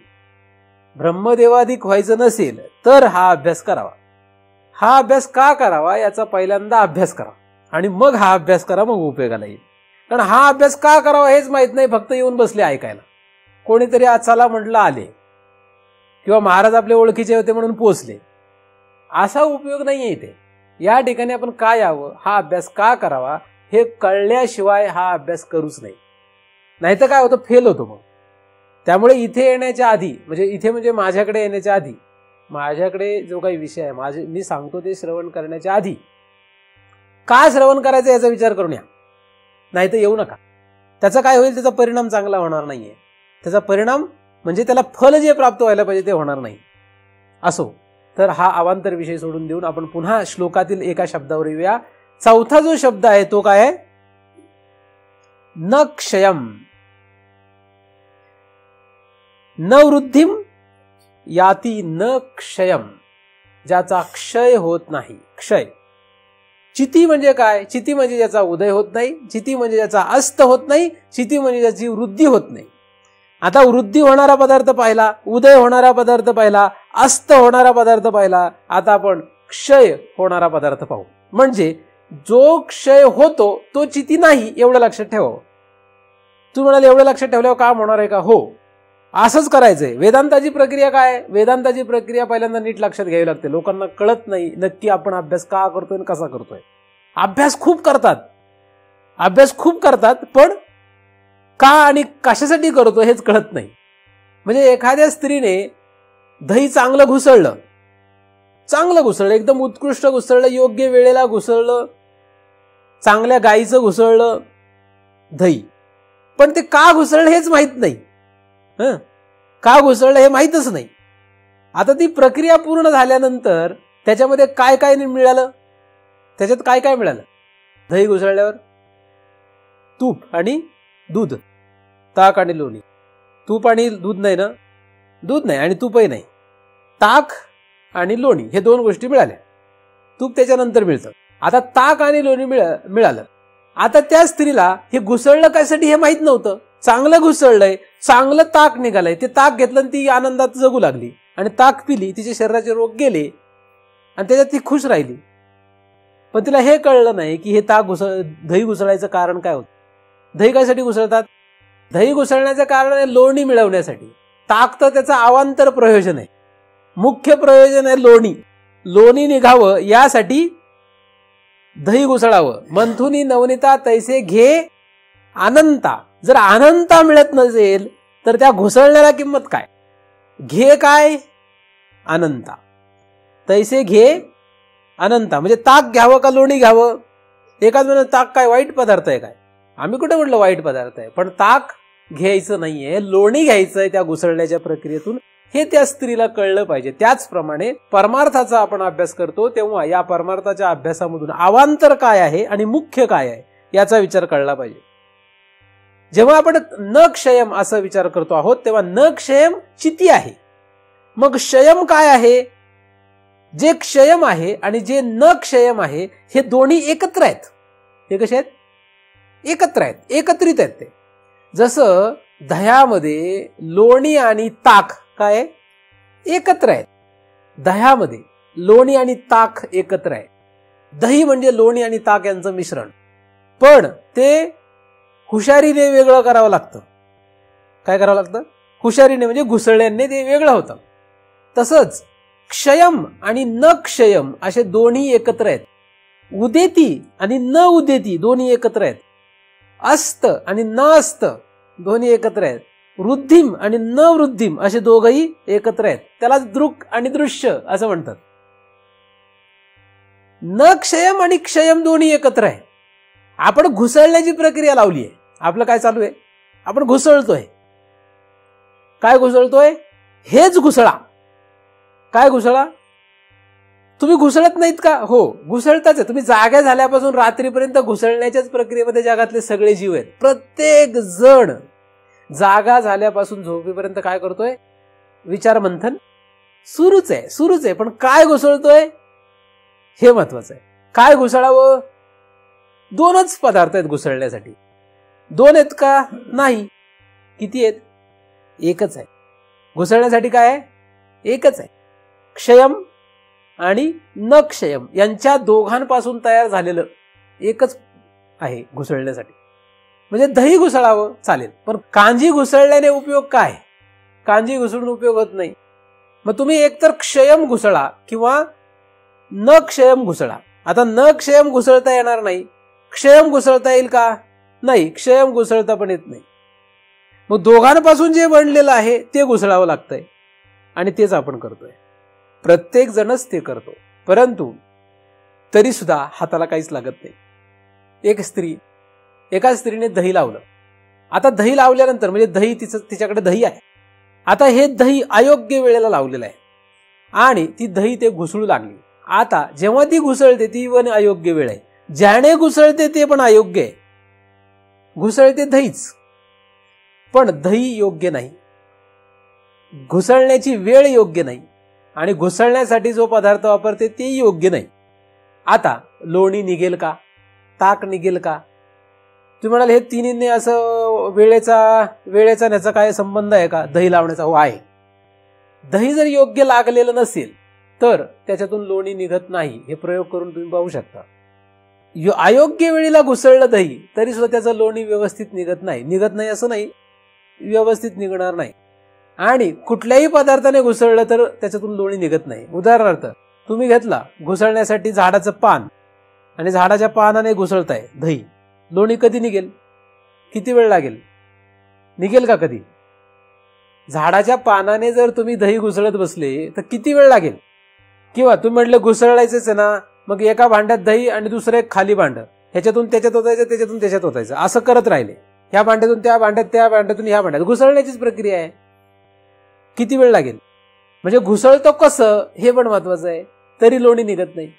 ब्रह्मदेवाधिक व्हायचं नसेल तर हा अभ्यास करावा. हा अभ्यास का करावा याचा पहिल्यांदा अभ्यास करा आणि मग हा अभ्यास करा, मग उपयोगाला येईल. कारण हा अभ्यास का करावा हेच माहित नाही, फक्त येऊन बसले ऐकायला. कोणीतरी आज चला म्हटलं आले किंवा महाराज आपले ओळखीचे होते म्हणून पोचले, असा उपयोग नाहीये इथे. या ठिकाणी आपण काय यावं, हा अभ्यास का करावा हे कळल्याशिवाय हा अभ्यास करूच नाही. नाहीतर काय होतं, फेल होतो मग. त्यामुळे इथे येण्याच्या आधी म्हणजे माझ्याकडे येण्याच्या आधी, माझ्याकडे जो काही विषय आहे मी सांगतो ते श्रवण करण्याच्या आधी का श्रवण करायचं याचा विचार करून या, नाही तर येऊ नका. त्याचा काय होईल, त्याचा परिणाम चांगला होणार नाहीये. त्याचा परिणाम म्हणजे त्याला फल जे प्राप्त व्हायला पाहिजे ते होणार नाही. असो तर हा अवांतर विषय सोडून देऊन आपण पुन्हा श्लोकातील एका शब्दावर येऊया. चौथा जो शब्द आहे तो काय आहे, न क्षयम न वृद्धिम याती न क्षयम, ज्याचा क्षय होत नाही. क्षय. चिती म्हणजे काय, चिती म्हणजे ज्याचा उदय होत नाही, चिती म्हणजे ज्याचा अस्त होत नाही, चिती म्हणजे ज्याची वृद्धी होत नाही. आता वृद्धी होणारा पदार्थ पाहिला, उदय होणारा पदार्थ पाहिला, अस्त होणारा पदार्थ पाहिला, आता आपण क्षय होणारा पदार्थ पाहू. म्हणजे जो क्षय होतो तो चिती नाही, एवढं लक्षात ठेवावं. तू म्हणाल एवढं लक्षात ठेवल्यावर काम होणार आहे का, हो असंच करायचंय. वेदांताची प्रक्रिया काय, वेदांताची प्रक्रिया पहिल्यांदा नीट लक्षात घ्यावी लागते. लोकांना कळत नाही नक्की आपण अभ्यास का करतोय आणि कसा करतोय. अभ्यास खूप करतात पण का आणि कशासाठी करतो हेच कळत नाही. म्हणजे एखाद्या स्त्रीने दही चांगलं घुसळलं, एकदम उत्कृष्ट घुसळलं, योग्य वेळेला घुसळलं, चांगल्या गाईचं घुसळलं दही, पण ते का घुसळलं हेच माहित नाही. का घुसळलं हे माहीतच नाही. आता ती प्रक्रिया पूर्ण झाल्यानंतर त्याच्यामध्ये काय काय मिळालं, त्याच्यात काय काय मिळालं. दही घुसळल्यावर तूप आणि दूध, ताक आणि लोणी. तूप आणि दूध नाही ना, दूध नाही आणि तूपही नाही, ताक आणि लोणी हे दोन गोष्टी मिळाल्या. तूप त्याच्यानंतर मिळतं. आता ताक आणि लोणी मिळालं. आता त्या स्त्रीला हे घुसळलं कायसाठी हे माहित नव्हतं. चांगलं घुसळलंय, चांगलं ताक निघालंय, ते ताक घेतलं आणि ती आनंदात जगू लागली आणि ताक पिली, तिचे शरीराचे रोग गेले आणि त्याच्यात ती खुश राहिली. पण तिला हे कळलं नाही की हे दही घुसळायचं कारण काय होतं. दही कायसाठी घुसळतात, दही घुसळण्याचं कारण आहे लोणी मिळवण्यासाठी. ताक तर त्याचं अवांतर प्रयोजन आहे, मुख्य प्रयोजन आहे लोणी निघावं यासाठी दही घुसळावं. मंथुनी नवनीता तैसे घे अनंता. जर अनंता मिळत नसेल तर त्या घुसळण्याला किंमत काय. घे काय, अनंता. तैसे घे अनंता म्हणजे ताक घ्यावं का लोणी घ्यावं. एकाच म्हणजे ताक काय वाईट पदार्थ आहे काय, आम्ही कुठे म्हटलं वाईट पदार्थ आहे. पण ताक घ्यायचं नाहीये, लोणी घ्यायचंय त्या घुसळण्याच्या प्रक्रियेतून, हे त्या स्त्रीला कळलं पाहिजे. त्याचप्रमाणे परमार्थाचा आपण अभ्यास करतो तेव्हा या परमार्थाच्या अभ्यासामधून अवांतर काय आहे आणि मुख्य काय आहे याचा विचार कळला पाहिजे. जेव्हा आपण न क्षयम असा विचार करतो आहोत तेव्हा न क्षयम चिती आहे. मग क्षयम काय आहे? जे क्षयम आहे आणि जे न क्षयम आहे हे दोन्ही एकत्र आहेत. हे कसे आहेत? एकत्र आहेत, एकत्रित आहेत ते. जसं दह्यामध्ये लोणी आणि ताक काय आहे? एकत्र आहेत. दह्यामध्ये लोणी आणि ताक एकत्र आहे. दही म्हणजे लोणी आणि ताक यांचं मिश्रण. पण ते हुशारीने वेगळं करावं लागतं. काय करावं लागतं? हुशारीने म्हणजे घुसळल्याने ते वेगळं होतं. तसंच क्षयम आणि न क्षयम असे दोन्ही एकत्र आहेत. उदेती आणि न उदेती दोन्ही एकत्र आहेत. अस्त आणि न अस्त दोन्ही एकत्र आहेत. वृद्धिम आणि न वृद्धिम असे दोघंही एकत्र आहेत. त्याला दृक आणि दृश्य असं म्हणतात. न क्षयम आणि क्षयम दोन्ही एकत्र आहे. आपण घुसळण्याची प्रक्रिया लावली आहे. आपलं काय चालू आहे? आपण घुसळतोय. काय घुसळतोय? हेच घुसळा. काय घुसळा? तुम्ही घुसळत नाहीत का? हो, घुसळताच आहे. तुम्ही जाग्या झाल्यापासून रात्रीपर्यंत घुसळण्याच्याच प्रक्रियेमध्ये जगातले सगळे जीव आहेत. प्रत्येक जण जागा झाल्यापासून झोपेपर्यंत काय करतोय? विचार मंथन सुरूच आहे, सुरूच आहे. पण काय घुसळतोय हे महत्वाचं आहे. काय घुसळावं? दोनच पदार्थ आहेत घुसळण्यासाठी. दोन आहेत का? नाही. किती आहेत? एकच आहे. घुसळण्यासाठी काय आहे? एकच आहे. क्षयम आणि न क्षयम यांच्या दोघांपासून तयार झालेलं एकच आहे घुसळण्यासाठी. म्हणजे दही घुसळावं चालेल, पण कांजी घुसळल्याने उपयोग काय? कांजी घुसळून उपयोग होत नाही. मग तुम्ही एकतर क्षयम घुसळा किंवा न क्षयम घुसळा. आता न क्षयम घुसळता येणार नाही. क्षयम घुसळता येईल का? नाही, क्षयम घुसळता पण येत नाही. मग दोघांपासून जे बनलेलं आहे ते घुसळावं लागतंय आणि तेच आपण करतोय. प्रत्येक जणच ते करतो, परंतु तरी सुद्धा हाताला काहीच लागत नाही. एका स्त्रीने दही लावलं. आता दही लावल्यानंतर म्हणजे दही तिच्याकडे दही आहे. आता हे दही अयोग्य वेळेला लावलेलं आहे आणि ती दही ते घुसळू लागली. आता जेव्हा ती घुसळते ती पण अयोग्य वेळ आहे. ज्याने घुसळते ते पण अयोग्य आहे. घुसळते दहीच, पण दही योग्य नाही. घुसळण्याची वेळ योग्य नाही आणि घुसळण्यासाठी जो पदार्थ वापरते तेही योग्य नाही. आता लोणी निघेल का? ताक निघेल का? तुम्ही म्हणाल हे तिन्हीने असं वेळेचा न्याचा काय संबंध आहे का दही लावण्याचा? हो आहे. दही जर योग्य लागलेलं नसेल तर त्याच्यातून लोणी निघत नाही. हे प्रयोग करून तुम्ही पाहू शकता. अयोग्य वेळेला घुसळलं दही तरी सुद्धा त्याचं लोणी व्यवस्थित निघत नाही असं नाही, व्यवस्थित निघणार नाही. आणि कुठल्याही पदार्थाने घुसळलं तर त्याच्यातून लोणी निघत नाही. उदाहरणार्थ तुम्ही घेतला घुसळण्यासाठी झाडाचं पान आणि झाडाच्या पानाने घुसळताय दही, लोणी कधी निघेल? किती वेळ लागेल? निघेल का कधी? झाडाच्या पानाने जर तुम्ही दही घुसळत बसले तर किती वेळ लागेल? किंवा तुम्ही म्हटलं घुसळायचंच आहे ना, मग एका भांड्यात दही आणि दुसरं एक खाली भांड, ह्याच्यातून त्याच्यात होतायचं, त्याच्यातून त्याच्यात होतायचं, असं करत राहिले. ह्या भांड्यातून त्या भांड्यात, त्या भांड्यातून ह्या भांड्यात, घुसळण्याचीच प्रक्रिया आहे. किती वेळ लागेल? म्हणजे घुसळतो कसं हे पण महत्वाचं आहे. तरी लोणी निघत नाही.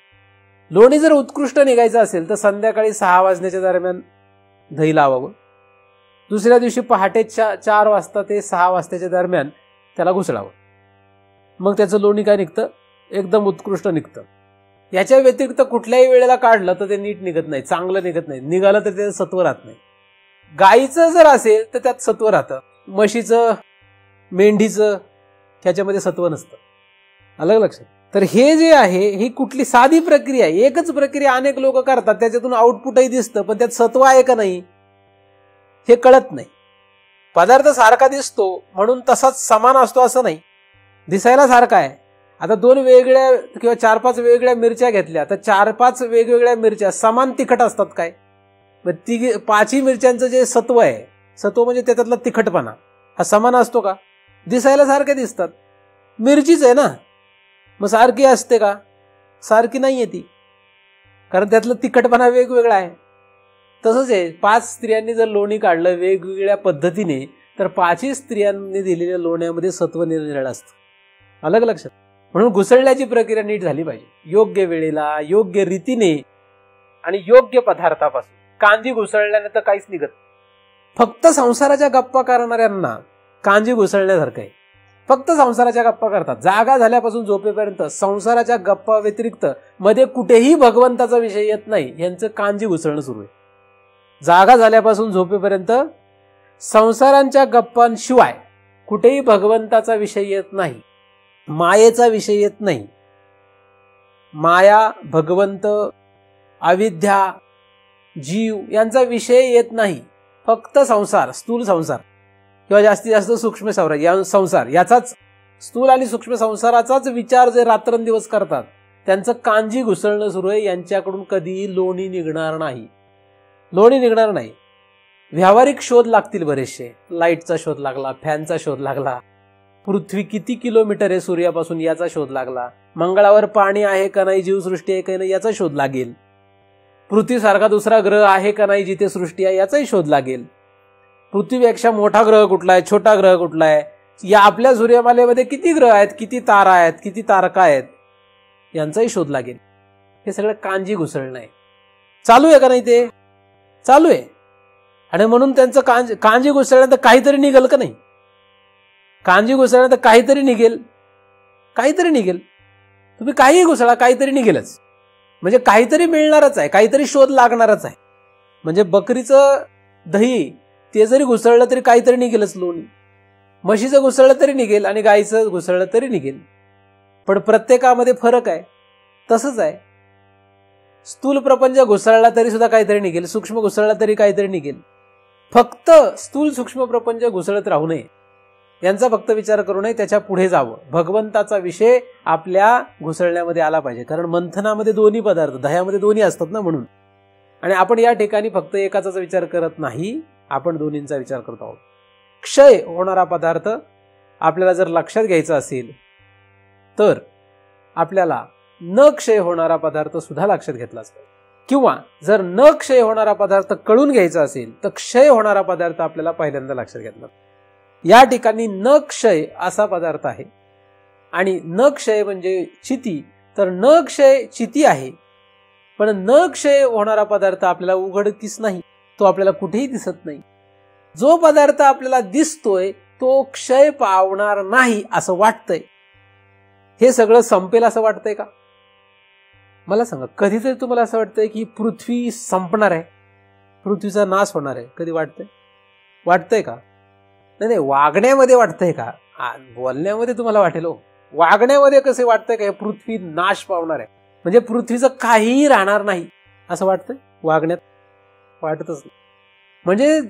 लोणी जर उत्कृष्ट निघायचं असेल तर संध्याकाळी 6 वाजण्याच्या दरम्यान दही लावावं. दुसऱ्या दिवशी पहाटे 4 वाजता ते 6 वाजताच्या दरम्यान त्याला घुसळावं. मग त्याचं लोणी काय निघतं? एकदम उत्कृष्ट निघतं. याच्या व्यतिरिक्त कुठल्याही वेळेला काढलं तर ते नीट निघत नाही, चांगलं निघत नाही. निघालं तर त्याचं सत्व राहत नाही. गाईचं जर असेल तर त्यात सत्व राहतं. म्हशीचं, मेंढीचं ह्याच्यामध्ये सत्व नसतं. अलग लक्षात. तर हे जे आहे ही कुठली साधी प्रक्रिया आहे. एकच प्रक्रिया अनेक लोक करतात, त्याच्यातून आउटपुटही दिसतं, पण त्यात सत्व आहे का नाही हे कळत नाही. पदार्थ सारखा दिसतो म्हणून तसाच समान असतो असं नाही. दिसायला सारखा आहे. आता 2 वेगळ्या किंवा 4-5 वेगळ्या मिरच्या घेतल्या तर 4-5 वेगवेगळ्या मिरच्या समान तिखट असतात काय? 5ही मिरच्यांचं जे सत्व आहे, सत्व म्हणजे त्याच्यातला तिखटपणा, हा समान असतो का? दिसायला सारखे दिसतात. मिरचीच आहे ना, मग सारखी असते का? सारखी नाहीये ती, कारण त्यातला तिखटपणा वेगवेगळा आहे. तसंच आहे, 5 स्त्रियांनी जर लोणी काढलं वेगवेगळ्या पद्धतीने तर 5ही स्त्रियांनी दिलेल्या लोण्यामध्ये सत्व निरनिराळं असतं. अलग लक्षात. म्हणून घुसळण्याची प्रक्रिया नीट झाली पाहिजे, योग्य वेळेला, योग्य रीतीने आणि योग्य पदार्थापासून. कांजी घुसळल्याने तर काहीच निघत. फक्त संसाराच्या गप्पा करणाऱ्यांना कांजी घुसळण्यासारखं आहे. फक्त संसाराच्या गप्पा करतात. जागा झाल्यापासून झोपेपर्यंत संसाराच्या गप्पा व्यतिरिक्त मध्ये कुठेही भगवंताचा विषय येत नाही. यांचं कांजी घुसळणं सुरू आहे. जागा झाल्यापासून झोपेपर्यंत संसारांच्या गप्पांशिवाय कुठेही भगवंताचा विषय येत नाही, मायेचा विषय येत नाही. माया, भगवंत, अविद्या, जीव यांचा विषय येत नाही. फक्त संसार, स्थूल संसार किंवा जास्तीत जास्त सूक्ष्म संसार, याचाच स्थूल आणि सूक्ष्म संसाराचाच विचार जे रात्रंदिवस करतात त्यांचं कांजी घुसळणं सुरू आहे. यांच्याकडून कधीही लोणी निघणार नाही. लोणी निघणार नाही. व्यावहारिक शोध लागतील बरेचसे. लाईटचा शोध लागला, फॅनचा शोध लागला, पृथ्वी किती किलोमीटर आहे सूर्यापासून याचा शोध लागला, मंगळावर पाणी आहे का नाही, जीवसृष्टी आहे का नाही याचा शोध लागेल, पृथ्वीसारखा दुसरा ग्रह आहे का नाही जिथे सृष्टी आहे याचाही शोध लागेल, पृथ्वीपेक्षा मोठा ग्रह कुठला आहे, छोटा ग्रह कुठला आहे, या आपल्या सूर्यमालेमध्ये किती ग्रह आहेत, किती तारा आहेत, किती तारका आहेत यांचाही शोध लागेल. हे सगळं कांजी घुसळणं आहे. चालू आहे का नाही? ते चालू आहे. आणि म्हणून त्यांचं कांजी घुसळल्यानंतर काहीतरी निघेल का नाही? कांजी घुसळल्यानंतर काहीतरी निघेल, काहीतरी निघेल. तुम्ही काहीही घुसळा, काहीतरी निघेलच. म्हणजे काहीतरी मिळणारच आहे, काहीतरी शोध लागणारच आहे. म्हणजे बकरीचं दही ते जरी घुसळलं तरी काहीतरी निघेलच. लोणी म्हशीचं घुसळलं तरी निघेल आणि गाईचं घुसळलं तरी निघेल. पण प्रत्येकामध्ये फरक आहे. तसंच आहे. स्थूल प्रपंच घुसळला तरी सुद्धा काहीतरी निघेल, सूक्ष्म घुसळला तरी काहीतरी निघेल. फक्त स्थूल सूक्ष्म प्रपंच घुसळत राहू नये, यांचा फक्त विचार करू नये, त्याच्या पुढे जावं. भगवंताचा विषय आपल्या घुसळण्यामध्ये आला पाहिजे. कारण मंथनामध्ये दोन्ही पदार्थ, दह्यामध्ये दोन्ही असतात ना, म्हणून. आणि आपण या ठिकाणी फक्त एकाचाच विचार करत नाही, आपण दोन्हींचा विचार करत आहोत. क्षय होणारा पदार्थ आपल्याला जर लक्षात घ्यायचा असेल तर आपल्याला न क्षय होणारा पदार्थ सुद्धा लक्षात घेतलाच पाहिजे. किंवा जर न क्षय होणारा पदार्थ कळून घ्यायचा असेल तर क्षय होणारा पदार्थ आपल्याला पहिल्यांदा लक्षात घेतला. या ठिकाणी न क्षय असा पदार्थ आहे आणि न क्षय म्हणजे चिती, तर न क्षय चिती आहे. पण न क्षय होणारा पदार्थ आपल्याला उघडकीस नाही, तो आपल्याला कुठेही दिसत नाही. जो पदार्थ आपल्याला दिसतोय तो क्षय पावणार नाही असं वाटतंय. हे सगळं संपेल असं वाटतंय का? मला सांगा, कधीतरी तुम्हाला असं वाटतंय की पृथ्वी संपणार आहे, पृथ्वीचा नाश होणार आहे? कधी वाटतंय? वाटतंय का? नाही, वागण्यामध्ये वाटतंय का? बोलण्यामध्ये तुम्हाला वाटेल हो. वागण्यामध्ये कसे वाटतंय का हे पृथ्वी नाश पावणार आहे, म्हणजे पृथ्वीचं काहीही राहणार नाही असं वाटतंय? वागण्यात वाटतच नाही. म्हणजे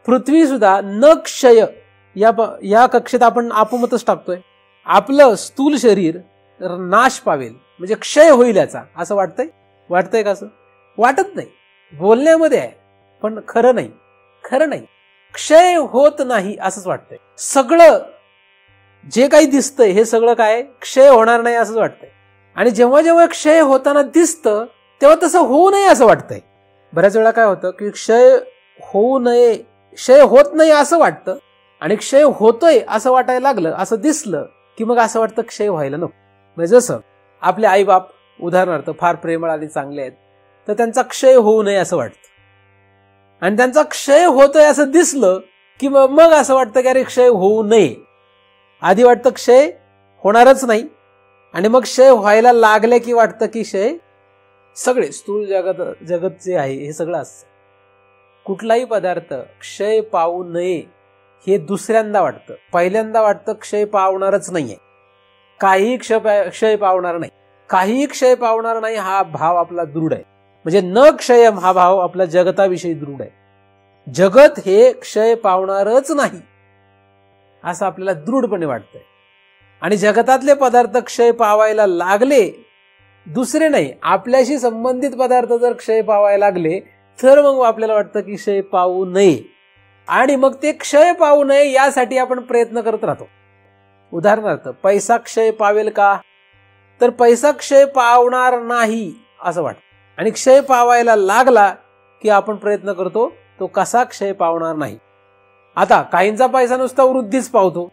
पृथ्वी सुद्धा न क्षय या कक्षेत आपण आपोमतच टाकतोय. आपलं स्थूल शरीर नाश पावेल म्हणजे क्षय होईल याचा, असं वाटतंय? वाटतंय का? असं वाटत नाही. बोलण्यामध्ये आहे पण खरं नाही, खरं नाही. क्षय होत नाही असंच वाटतंय. सगळं जे काही दिसतंय हे सगळं काय क्षय होणार नाही असंच वाटतंय. आणि जेव्हा जेव्हा क्षय होताना दिसतं तेव्हा तसं होऊ नये असं वाटतंय. बऱ्याच वेळा काय होतं की क्षय होऊ नये, क्षय होत नाही असं वाटतं आणि क्षय होतोय असं वाटायला लागलं, असं दिसलं की मग असं वाटतं क्षय व्हायला नको. म्हणजे जसं आपले आईबाप उदाहरणार्थ फार प्रेमळ आणि चांगले आहेत, तर त्यांचा क्षय होऊ नये असं वाटतं. आणि त्यांचा क्षय होतोय असं दिसलं की मग असं वाटतं की अरे क्षय होऊ नये. आधी वाटतं क्षय होणारच नाही आणि मग क्षय व्हायला लागले की वाटतं की क्षय. सगळे स्थूल जगत जे आहे हे सगळं असतं. कुठलाही पदार्थ क्षय पावू नये हे दुसऱ्यांदा वाटतं. पहिल्यांदा वाटतं क्षय पावणारच नाहीये, काही क्षय पावणार नाही, काही क्षय पावणार नाही हा भाव आपला दृढ आहे. म्हणजे न क्षयम हा भाव आपला जगताविषयी दृढ आहे. जगत हे क्षय पावणारच नाही असं आपल्याला दृढपणे वाटतंय. आणि जगतातले पदार्थ क्षय पावायला लागले, दुसरे नाही आपल्याशी संबंधित पदार्थ जर क्षय पावायला लागले तर मग आपल्याला वाटतं की क्षय पावू नये. आणि मग ते क्षय पावू नये यासाठी आपण प्रयत्न करत राहतो. उदाहरणार्थ पैसा क्षय पावेल का, तर पैसा क्षय पावणार नाही असं वाटतं. आणि क्षय पावायला लागला की आपण प्रयत्न करतो तो कसा क्षय पावणार नाही. आता काहींचा पैसा नुसता वृद्धीच पावतो,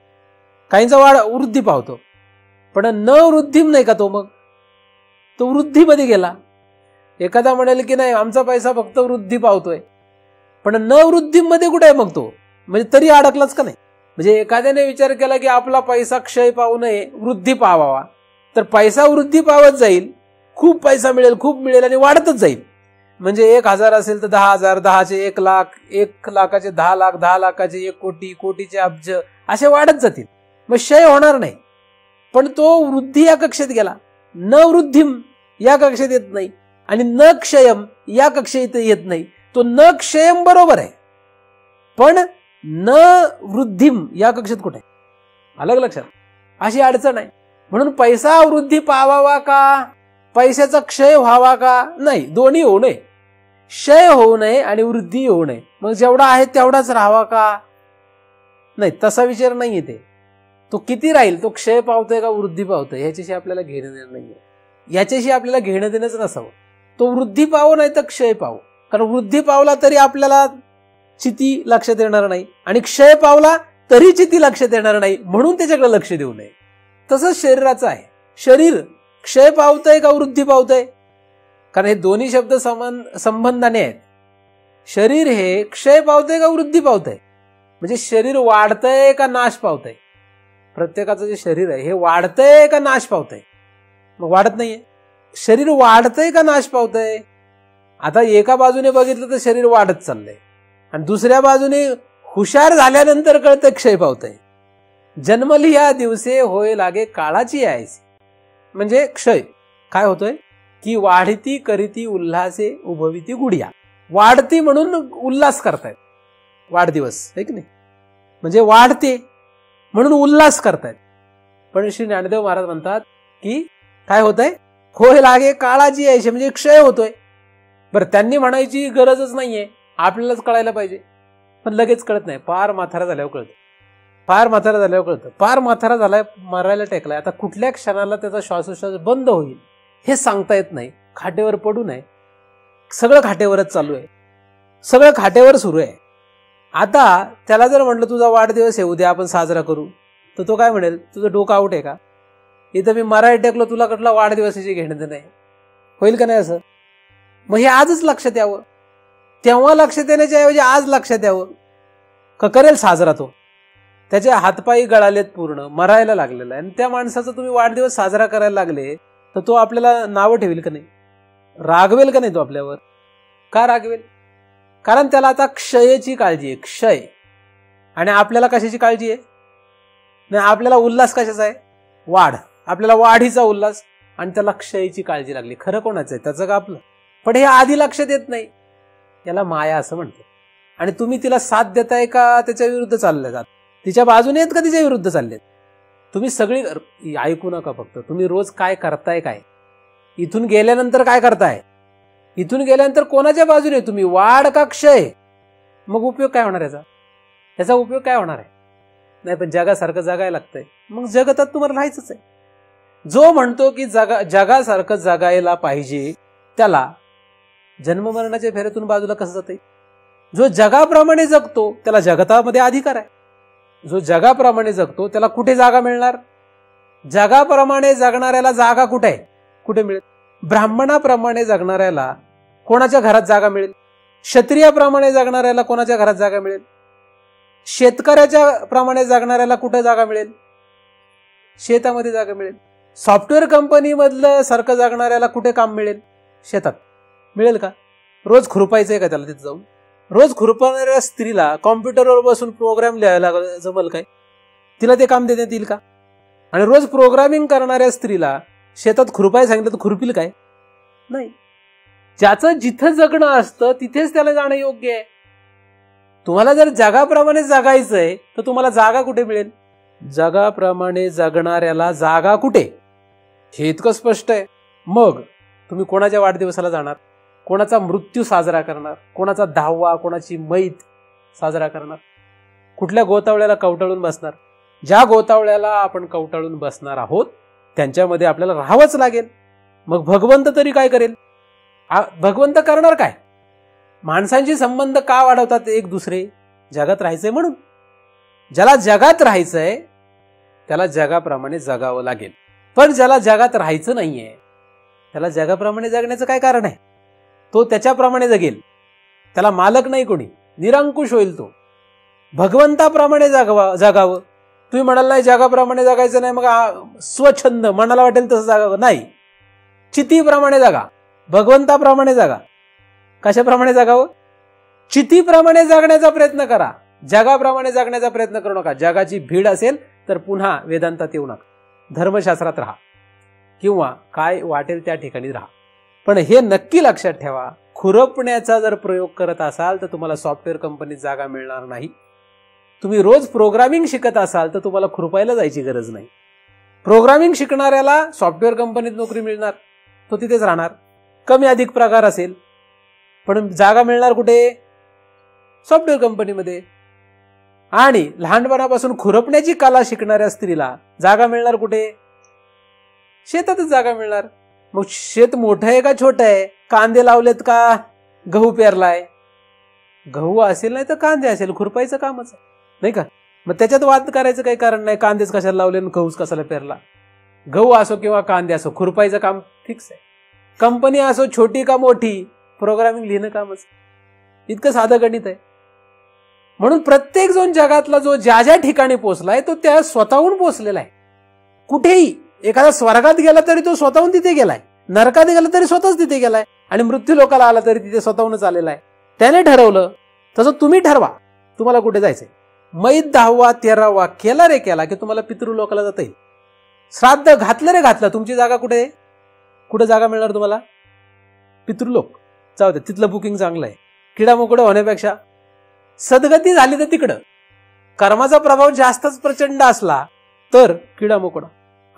काहींचा वृद्धी पावतो, पण न वृद्धीम नाही का तो, मग तो वृद्धीमध्ये गेला. एखादा म्हणेल की नाही आमचा पैसा फक्त वृद्धी पावतोय, पण न वृद्धीमध्ये कुठे आहे मग तो? म्हणजे तरी अडकलाच का नाही? म्हणजे एखाद्याने विचार केला की आपला पैसा क्षय पावू नये, वृद्धी पावावा, तर पैसा वृद्धी पावत जाईल, खूप पैसा मिळेल, खूप मिळेल आणि वाढतच जाईल. म्हणजे 1,000 असेल तर 10,000, 10चे 1,00,000, 1,00,000चे 10 लाख, 10 लाखाचे 1 कोटी, कोटीचे अब्ज, असे वाढत जातील. मग क्षय होणार नाही. पण तो वृद्धी या कक्षेत गेला, न वृद्धिम या कक्षेत येत नाही, आणि न क्षयम या कक्षेत येत नाही. तो न क्षयम बरोबर आहे, पण न वृद्धिम या कक्षेत कुठे? अलग लक्षात. अशी अडचण आहे. म्हणून पैसा वृद्धी पावावा का, पैशाचा क्षय व्हावा का? नाही, दोन्ही होऊ नये. क्षय होऊ नये आणि वृद्धी होऊ नये. मग जेवढा आहे तेवढाच राहावा का? नाही, तसा विचार नाही येते. तो किती राहील, तो क्षय पावतोय का वृद्धी पावतोय, ह्याच्याशी आपल्याला घेणं देणं नाहीये. याच्याशी आपल्याला घेणं देणंच नसावं. तो वृद्धी पावो नाही तर क्षय पावो. कारण वृद्धी पावला तरी आपल्याला चिती लक्षात येणार नाही, आणि क्षय पावला तरी चिती लक्षात येणार नाही, म्हणून त्याच्याकडे लक्ष देऊ नये. तसंच शरीराचं आहे. शरीर क्षय पावतंय का वृद्धी पावतंय? कारण हे दोन्ही शब्द संबंधाने आहेत. शरीर हे क्षय पावतंय का वृद्धी पावतंय? म्हणजे शरीर वाढतंय का नाश पावतंय? प्रत्येकाचं जे शरीर आहे हे वाढतंय का नाश पावतंय? मग वाढत नाहीये. शरीर वाढतंय का नाश पावतंय? आता एका बाजूने बघितलं तर शरीर वाढत चाललंय, आणि दुसऱ्या बाजूने हुशार झाल्यानंतर कळतंय क्षय पावतंय. जन्मलिया दिवसे होय लागे काळाची यायची. म्हणजे क्षय काय होतोय की वाढती करीती उल्हासे उभविती गुडिया. वाढती म्हणून उल्हास करतायत, वाढदिवस आहे की नाही, म्हणजे वाढते म्हणून उल्हास करतायत. पण श्री ज्ञानदेव महाराज म्हणतात की काय होतंय, होय लागे काळाची यायची, म्हणजे क्षय होतोय. बरं, त्यांनी म्हणायची गरजच नाहीये, आपल्यालाच कळायला पाहिजे. पण लगेच कळत नाही, फार म्हातारा झाल्यावर कळतं. फार म्हातारा झाल्यावर कळतं. फार म्हातारा झालाय, मरायला टेकलाय, आता कुठल्या क्षणाला त्याचा श्वासोश्वास बंद होईल हे सांगता येत नाही. खाटेवर पडू नये, सगळं खाटेवरच चालू आहे, सगळं खाटेवर सुरू आहे. आता त्याला जर म्हटलं तुझा वाढदिवस आहे उद्या आपण साजरा करू, तर तो काय म्हणेल, तुझं डोकं आउट आहे का? इथं मी मरायला टेकलो, तुला कुठला वाढदिवसाची घेणं नाही. होईल का नाही असं? मग हे आजच लक्षात यावं. तेव्हा लक्षात येण्याच्या ऐवजी आज लक्षात यावं. का करेल साजरा तो? त्याचे हातपायी गळालेत, पूर्ण मरायला लागलेला आहे, आणि त्या माणसाचा तुम्ही वाढदिवस साजरा करायला लागले तर तो आपल्याला नावं ठेवेल का नाही? रागवेल का नाही तो आपल्यावर? का रागवेल? कारण त्याला आता क्षयाची काळजी आहे, क्षय. आणि आपल्याला कशाची काळजी आहे? नाही, आपल्याला उल्हास कशाचा आहे? वाढ. आपल्याला वाढीचा उल्हास, आणि त्याला क्षयाची काळजी लागली. खरं कोणाचं आहे, त्याचं का आपलं? पण हे आधी लक्षात येत नाही. याला माया असं म्हणतात. आणि तुम्ही तिला साथ देताय का त्याच्या विरुद्ध चालले जात? तिच्या बाजूने आहेत का तिच्या विरुद्ध चाललेत? तुम्ही सगळी ऐकू नका. फक्त तुम्ही रोज काय करताय, काय इथून गेल्यानंतर काय करताय, इथून गेल्यानंतर कोणाच्या बाजूने तुम्ही, वाढ का क्षय? मग उपयोग काय होणार याचा? याचा उपयोग काय होणार आहे? नाही, पण जगासारखं जगायला लागतंय, मग जगतात तुम्हाला राहायचंच आहे. जो म्हणतो की जगासारखं जगायला पाहिजे त्याला जन्ममरणाच्या फेऱ्यातून बाजूला कसं जाते? जो जगाप्रमाणे जगतो त्याला जगतामध्ये अधिकार आहे. जो जगाप्रमाणे जगतो त्याला कुठे जागा मिळणार? जगाप्रमाणे जगणाऱ्याला जागा कुठे आहे? कुठे मिळेल? ब्राह्मणाप्रमाणे जगणाऱ्याला कोणाच्या घरात जागा मिळेल? क्षत्रियाप्रमाणे जगणाऱ्याला कोणाच्या घरात जागा मिळेल? शेतकऱ्याच्या प्रमाणे जगणाऱ्याला कुठे जागा मिळेल? शेतामध्ये जागा मिळेल. सॉफ्टवेअर कंपनी मधलं सारखं जगणाऱ्याला कुठे काम मिळेल? शेतात मिळेल का? रोज खुरपायचंय का त्याला तिथे जाऊन? रोज खुरपणाऱ्या स्त्रीला कॉम्प्युटरवर बसून प्रोग्राम लिहायला जमल काय? तिला ते काम देण्यात येईल का? आणि रोज प्रोग्रामिंग करणाऱ्या स्त्रीला शेतात खुरपाय सांगितलं तर खुरपील काय? नाही. ज्याचं जिथं जगणं असतं तिथेच त्याला जाणं योग्य आहे. तुम्हाला जर जगाप्रमाणे जगायचंय तर तुम्हाला जागा कुठे मिळेल? जगाप्रमाणे जगणाऱ्याला जागा कुठे, हे इतकं स्पष्ट आहे. मग तुम्ही कोणाच्या वाढदिवसाला जाणार? कोणाचा मृत्यू साजरा करणार? कोणाचा 10वा, कोणाची मैत साजरा करणार? कुठल्या गोतावळ्याला कवटाळून बसणार? ज्या गोतावळ्याला आपण कवटाळून बसणार आहोत त्यांच्यामध्ये आपल्याला राहावंच लागेल. मग भगवंत तरी काय करेल? भगवंत करणार काय? माणसांचे संबंध का वाढवतात एक दुसरे? जगात राहायचंय म्हणून. ज्याला जगात राहायचंय त्याला जगाप्रमाणे जगावं लागेल. पण ज्याला जगात राहायचं नाहीये त्याला जगाप्रमाणे जगण्याचं काय कारण आहे? तो त्याच्याप्रमाणे जगेल. त्याला मालक नाही कोणी. निरंकुश होईल तो. भगवंताप्रमाणे जागावं. तुम्ही म्हणाल नाही जगाप्रमाणे जगायचं नाही, मग स्वच्छंद मनाला वाटेल तसं जागावं नाही. चितीप्रमाणे जागा, भगवंताप्रमाणे जागा. कशाप्रमाणे जागावं? चितीप्रमाणे जगण्याचा प्रयत्न करा, जगाप्रमाणे जगण्याचा प्रयत्न करू नका. जगाची भीड असेल तर पुन्हा वेदांतात येऊ नका, धर्मशास्त्रात राहा किंवा काय वाटेल त्या ठिकाणी राहा. पण हे नक्की लक्षात ठेवा, खुरपण्याचा जर प्रयोग करत असाल तर तुम्हाला सॉफ्टवेअर कंपनीत जागा मिळणार नाही. तुम्ही रोज प्रोग्रामिंग शिकत असाल तर तुम्हाला खुरपायला जायची गरज नाही. प्रोग्रामिंग शिकणाऱ्याला सॉफ्टवेअर कंपनीत नोकरी मिळणार, तो तिथेच राहणार. कमी अधिक पगार असेल, पण जागा मिळणार कुठे? सॉफ्टवेअर कंपनीमध्ये. आणि लहानपणापासून खुरपण्याची कला शिकणाऱ्या स्त्रीला जागा मिळणार कुठे? शेतातच जागा मिळणार. मग शेत मोठं आहे का छोटं आहे? कांदे लावलेत का गहू पेरलाय? गहू असेल नाही तर कांदे असेल, खुरपायचं कामच आहे, नाही का? मग त्याच्यात वाद करायचं काही कारण नाही. कांदेच कशाला लावले आणि गहूच कशाला पेरला? गहू असो किंवा कांदे असो, खुरपायचं काम फिक्स आहे. कंपनी असो छोटी का मोठी, प्रोग्रामिंग लिहिणं कामच. इतकं साधं गणित आहे. म्हणून प्रत्येक जण जगातला जो ज्या ज्या ठिकाणी पोहोचलाय तो त्या स्वतःहून पोहोचलेला आहे. कुठेही एखादा स्वर्गात गेला तरी तो स्वतःहून तिथे गेलाय, नरकात गेला तरी स्वतःच तिथे गेलाय, आणि मृत्यू लोकाला आला तरी तिथे स्वतःहूनच आलेला आहे. त्याने ठरवलं तसं तुम्ही ठरवा तुम्हाला कुठे जायचंय. मैत 10वा 13वा केला रे केला की तुम्हाला पितृलोकाला जाता येईल. श्राद्ध घातलं रे घातलं, तुमची जागा कुठे? कुठे जागा मिळणार तुम्हाला? पितृलोक. जाऊ दे, तिथलं बुकिंग चांगलं आहे. किडामुकडं होण्यापेक्षा सद्गती झाली तर तिकडं. कर्माचा प्रभाव जास्तच प्रचंड असला तर किडामुकडं,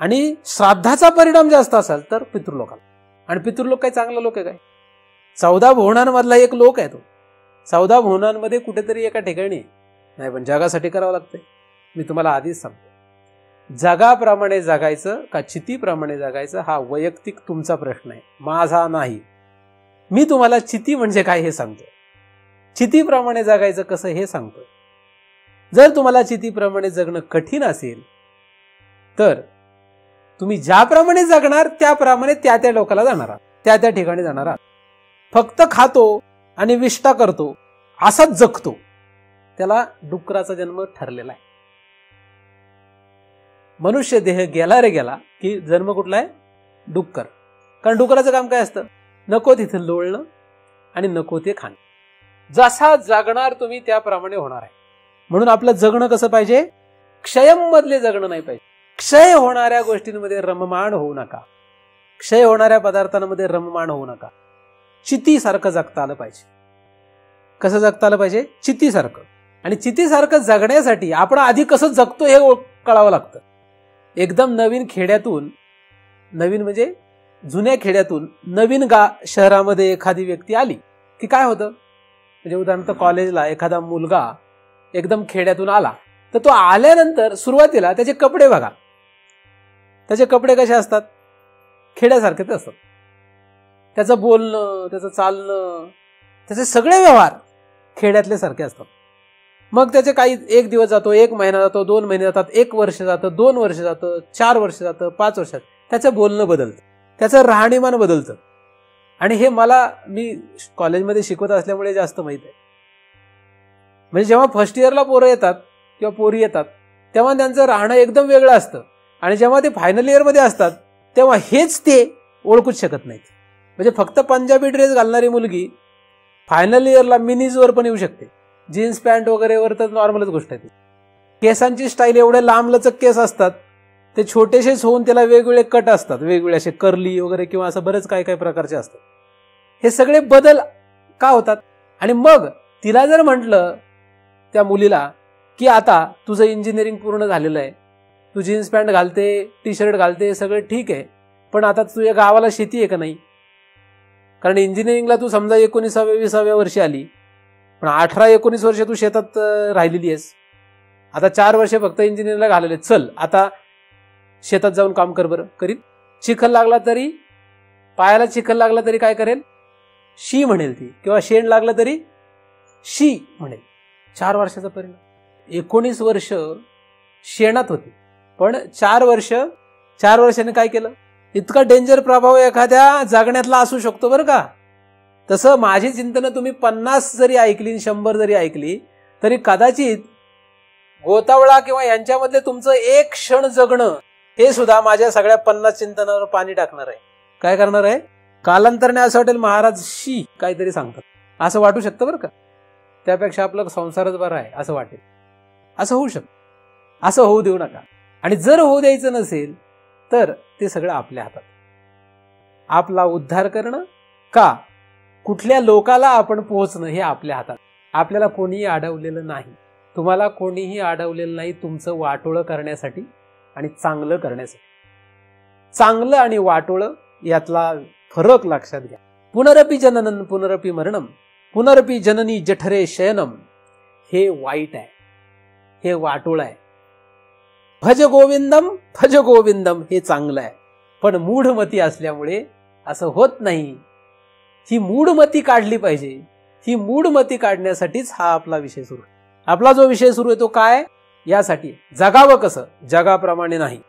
आणि श्राद्धाचा परिणाम जास्त असेल तर पितृलोकाला. आणि पितृलोक काही चांगला लोक आहे काय? 14 भुवनांमधला एक लोक आहे तो. 14 भुवनांमध्ये कुठेतरी एका ठिकाणी नाही, पण जगासाठी करावं लागतंय. मी तुम्हाला आधीच सांगतो, जगाप्रमाणे जगायचं का चितीप्रमाणे जगायचं हा वैयक्तिक तुमचा प्रश्न आहे, माझा नाही. मी तुम्हाला चिती म्हणजे काय हे सांगतो, चितीप्रमाणे जगायचं कसं हे सांगतो. जर तुम्हाला चितीप्रमाणे जगणं कठीण असेल तर तुम्ही ज्याप्रमाणे जगणार त्याप्रमाणे त्या त्या लोकाला जाणार आहात, त्या त्या ठिकाणी जाणार आहात. फक्त खातो आणि विष्ठा करतो असाच जगतो, त्याला डुकराचा जन्म ठरलेला आहे. मनुष्य देह गेला रे गेला की जन्म कुठला आहे? डुक्कर. कारण डुकराचं काम काय असतं? नको तिथे लोळणं आणि नको ते खाणं. जसा जगणार तुम्ही त्याप्रमाणे होणार आहे. म्हणून आपलं जगणं कसं पाहिजे? क्षयम मधले जगणं नाही पाहिजे. क्षय होणाऱ्या गोष्टींमध्ये रममाण होऊ नका, क्षय होणाऱ्या पदार्थांमध्ये रममाण होऊ नका. चितीसारखं जगता आलं पाहिजे. कसं जगता आलं पाहिजे? चितीसारखं. आणि चितीसारखं जगण्यासाठी आपण आधी कसं जगतो हे कळावं लागतं. एकदम नवीन खेड्यातून, नवीन म्हणजे जुन्या खेड्यातून नवीन शहरामध्ये एखादी व्यक्ती आली की काय होतं? म्हणजे उदाहरणार्थ कॉलेजला एखादा मुलगा एकदम खेड्यातून आला तर तो आल्यानंतर सुरुवातीला त्याचे कपडे बघा. त्याचे कपडे कसे असतात? खेड्यासारखेच असतात. त्याचं बोलणं, त्याचं चालणं, त्याचे सगळे व्यवहार खेड्यातले सारखे असतात. मग त्याचे काही 1 दिवस जातो, 1 महिना जातो, 2 महिने जातात, 1 वर्ष जातं, 2 वर्ष जातं, 4 वर्ष जातं, 5 वर्षात त्याचं बोलणं बदलतं, त्याचं राहणीमान बदलतं. आणि हे मी कॉलेजमध्ये शिकवत असल्यामुळे जास्त माहित आहे. म्हणजे जेव्हा फर्स्ट इयरला पोरं येतात किंवा पोरी येतात तेव्हा त्यांचं राहणं एकदम वेगळं असतं, आणि जेव्हा ते फायनल इयरमध्ये असतात तेव्हा हेच ते ओळखूच शकत नाहीत. म्हणजे फक्त पंजाबी ड्रेस घालणारी मुलगी फायनल इयरला मिनीजवर पण येऊ शकते. जीन्स पॅन्ट वगैरेवर तर नॉर्मलच गोष्ट आहे. केसांची स्टाईल एवढे लांबलचक केस असतात, ते छोटेसेच होऊन त्याला वेगवेगळे कट असतात, वेगवेगळे असे कर्ली वगैरे किंवा असं बरेच काही काही प्रकारचे असतात. हे सगळे बदल का होतात? आणि मग तिला जर म्हटलं त्या मुलीला की आता तुझं इंजिनिअरिंग पूर्ण झालेलं आहे, तू जीन्स पॅन्ट घालते, टी शर्ट घालते, सगळं ठीक आहे, पण आता तुझ्या गावाला शेती आहे का नाही? कारण इंजिनिअरिंगला तू समजा 19व्या-20व्या वर्षी आली, पण 18-19 वर्ष तू शेतात राहिलेली आहेस. आता 4 वर्ष फक्त इंजिनिअरिंगला घालवले, चल आता शेतात जाऊन काम कर बरं. करील. चिखल लागला तरी, पायाला चिखल लागला तरी काय करेल? शी म्हणेल ती, किंवा शेण लागलं तरी शी म्हणेल. 4 वर्षाचा परिणाम. 19 वर्ष शेणात होती, पण 4 वर्षाने काय केलं? इतका डेंजर प्रभाव एखाद्या जगण्यातला असू शकतो बरं का. तसं माझी चिंतनं तुम्ही 50 जरी ऐकली 100 जरी ऐकली तरी कदाचित गोतावळा किंवा यांच्यामधले तुमचं एक क्षण जगणं हे सुद्धा माझ्या सगळ्या 50 चिंतनावर पाणी टाकणार आहे. काय करणार आहे? कालांतराने असं वाटेल महाराज शी काहीतरी सांगतात असं वाटू शकतं बरं का. त्यापेक्षा आपला संसारच बरा आहे असं वाटेल. असं होऊ शकतं. असं होऊ देऊ नका. आणि जर होऊ द्यायचं नसेल तर ते सगळं आपल्या हातात. आपला उद्धार करणं का कुठल्या लोकाला आपण पोहोचणं हे आपल्या हातात. आपल्याला कोणीही अडवलेलं नाही. तुम्हाला कोणीही अडवलेलं नाही तुमचं वाटोळं करण्यासाठी आणि चांगलं करण्यासाठी. चांगलं आणि वाटोळं यातला फरक लक्षात घ्या. पुनरपि जननम पुनरपि मरणम पुनरपि जननी जठरे शयनम हे वाईट आहे. हे वाटोळं आहे. भज गोविंदम हे चांगलं आहे. पण मूढमती असल्यामुळे असं होत नाही. ही मूढमती काढली पाहिजे. ही मूढमती काढण्यासाठीच हा आपला विषय सुरू आहे. आपला जो विषय सुरू आहे तो काय? यासाठी जगावं कसं? जगाप्रमाणे नाही.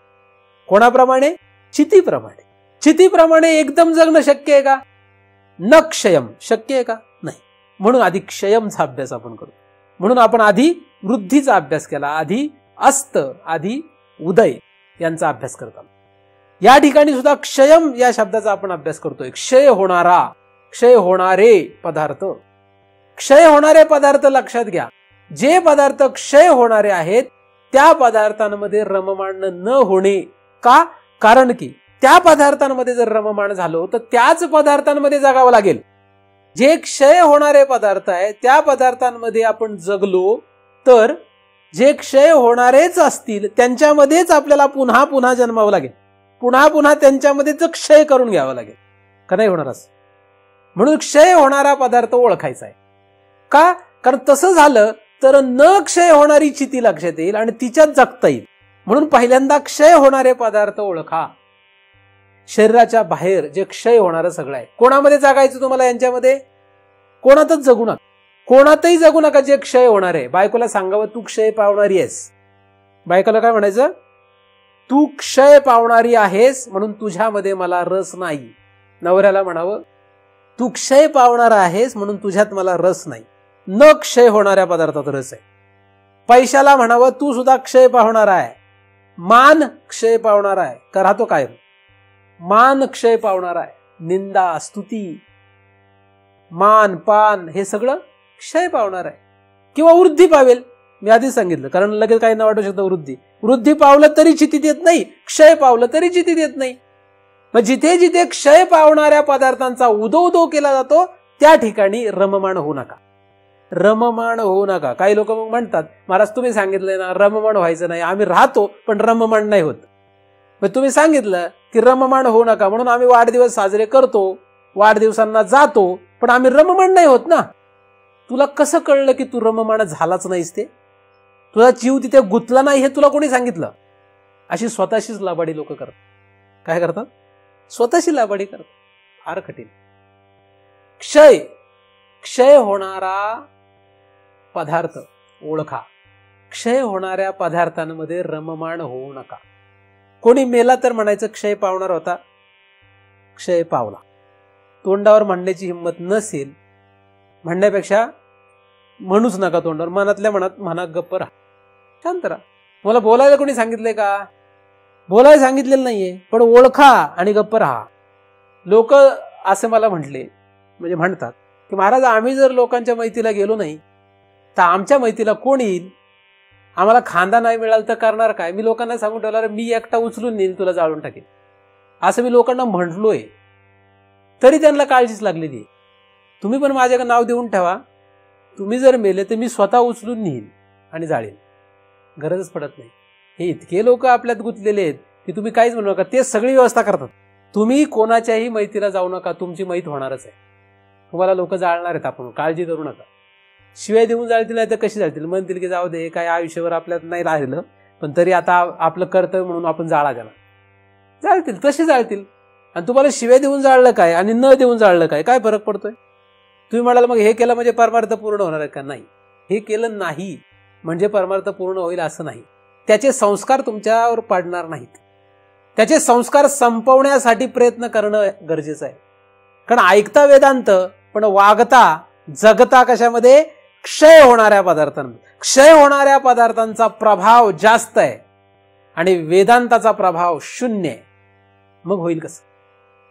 कोणाप्रमाणे? चितीप्रमाणे. चितीप्रमाणे एकदम जगणं शक्य आहे का? न क्षयम शक्य आहे का? नाही. म्हणून आधी क्षयमचा अभ्यास आपण करू. म्हणून आपण आधी वृद्धीचा अभ्यास केला. आधी अस्त आधी उदय यांचा अभ्यास करतात. या ठिकाणी सुद्धा क्षयम या शब्दाचा आपण अभ्यास करतोय. क्षय होणारा, क्षय होणारे पदार्थ. क्षय होणारे पदार्थ लक्षात घ्या. जे पदार्थ क्षय होणारे आहेत त्या पदार्थांमध्ये रममाण न होणे का? कारण की त्या पदार्थांमध्ये जर रममाण झालो तर त्याच पदार्थांमध्ये जगावं लागेल. जे क्षय होणारे पदार्थ आहे त्या पदार्थांमध्ये आपण जगलो तर जे क्षय होणारेच असतील त्यांच्यामध्येच आपल्याला पुन्हा पुन्हा जन्मावं लागेल. पुन्हा पुन्हा त्यांच्यामध्येच क्षय करून घ्यावं लागेल. का नाही होणार असं? म्हणून क्षय होणारा पदार्थ ओळखायचा आहे. का? कारण तसं झालं तर न क्षय होणारी चिती लक्षात येईल आणि तिच्यात जगता येईल. म्हणून पहिल्यांदा क्षय होणारे पदार्थ ओळखा. शरीराच्या बाहेर जे क्षय होणारं सगळं आहे कोणामध्ये जगायचं तुम्हाला? यांच्यामध्ये कोणातच जगू नका. कोणातही जगू नका जे क्षय होणार आहे. बायकोला सांगावं तू क्षय पावणारी आहेस. बायकोला काय म्हणायचं? तू क्षय पावणारी आहेस म्हणून तुझ्यामध्ये मला रस नाही. नवऱ्याला म्हणावं तू क्षय पावणारा आहेस म्हणून तुझ्यात मला रस नाही. न क्षय होणाऱ्या पदार्थात रस आहे. पैशाला म्हणावं तू सुद्धा क्षय पावणारा आहे. मान क्षय पावणारा आहे. का राहतो काय? मान क्षय पावणारा आहे. निंदा स्तुती मान पान हे सगळं क्षय पावणार आहे. किंवा वृद्धी पावेल. मी आधीच सांगितलं कारण लगेच काही न वाटू शकतं. वृद्धी पावलं तरी चितीत येत नाही. क्षय पावलं तरी चितीत येत नाही. मग जिथे जिथे क्षय पावणाऱ्या पदार्थांचा उदो केला जातो त्या ठिकाणी रममाण होऊ नका. रममाण होऊ नका. काही लोक मग म्हणतात महाराज तुम्ही सांगितलंय ना रममाण व्हायचं नाही. आम्ही राहतो पण रममाण नाही होत. मग तुम्ही सांगितलं की रममाण होऊ नका म्हणून आम्ही वाढदिवस साजरे करतो, वाढदिवसांना जातो, पण आम्ही रममाण नाही होत ना. तुला कसं कळलं की तू रममाण झालाच नाहीस? ते तुझा जीव तिथे गुंतला नाही हे तुला कोणी सांगितलं? अशी स्वतःशीच लाबाडी लोक करतात. काय करतात? स्वतःशी लाबाडी करतात. फार कठीण. क्षय होणारा पदार्थ ओळखा. क्षय होणाऱ्या पदार्थांमध्ये रममाण होऊ नका. कोणी मेला तर म्हणायचं क्षय पावणार होता, क्षय पावला. तोंडावर म्हणण्याची हिंमत नसेल म्हणण्यापेक्षा म्हणूच नका तोंडावर. मनातल्या मनात म्हणा गप्प राहा, शांत राहा. मला बोलायला कोणी सांगितलंय का? बोलायला सांगितलेलं नाहीये, पण ओळखा आणि गप्प राहा. लोक असे मला म्हणतात की महाराज आम्ही जर लोकांच्या मैतीला गेलो नाही तर आमच्या मैतीला कोण येईल? आम्हाला खांदा नाही मिळाला तर करणार काय? मी लोकांना सांगून ठेवला मी एकटा उचलून नेईल तुला जाळून टाकेल असं मी लोकांना म्हटलोय, तरी त्यांना काळजीच लागलेली आहे. तुम्ही पण माझ्याकडे नाव देऊन ठेवा. तुम्ही जर मेले तर मी स्वतः उचलून नेईल आणि जाळेल. गरजच पडत नाही. हे इतके लोक आपल्यात गुंतलेले आहेत की तुम्ही काहीच म्हणू नका. ते सगळी व्यवस्था करतात. तुम्ही कोणाच्याही मैतीला जाऊ नका. तुमची मैत होणारच आहे. तुम्हाला लोक जाळणार आहेत. आपण काळजी करू नका. शिवाय देऊन जाळतील नाही तर कशी जाळतील? म्हणतील की जाऊ दे काय आयुष्यभर आपल्यात नाही राहिलं पण तरी आता आपलं कर्तव्य म्हणून आपण जाळा त्याला. जाळतील, तशी जाळतील. आणि तुम्हाला शिवाय देऊन जाळलं काय आणि न देऊन जाळलं काय फरक पडतोय? तुम्ही म्हणाल मग हे केलं म्हणजे परमार्थ पूर्ण होणार आहे का? नाही. हे केलं नाही म्हणजे परमार्थ पूर्ण होईल असं नाही. त्याचे संस्कार तुमच्यावर पडणार नाहीत. त्याचे संस्कार संपवण्यासाठी प्रयत्न करणं गरजेचं आहे. कारण ऐकता वेदांत पण वागता जगता कशामध्ये? क्षय होणाऱ्या पदार्थांमध्ये. क्षय होणाऱ्या पदार्थांचा प्रभाव जास्त आहे आणि वेदांताचा प्रभाव शून्य आहे. मग होईल कसं?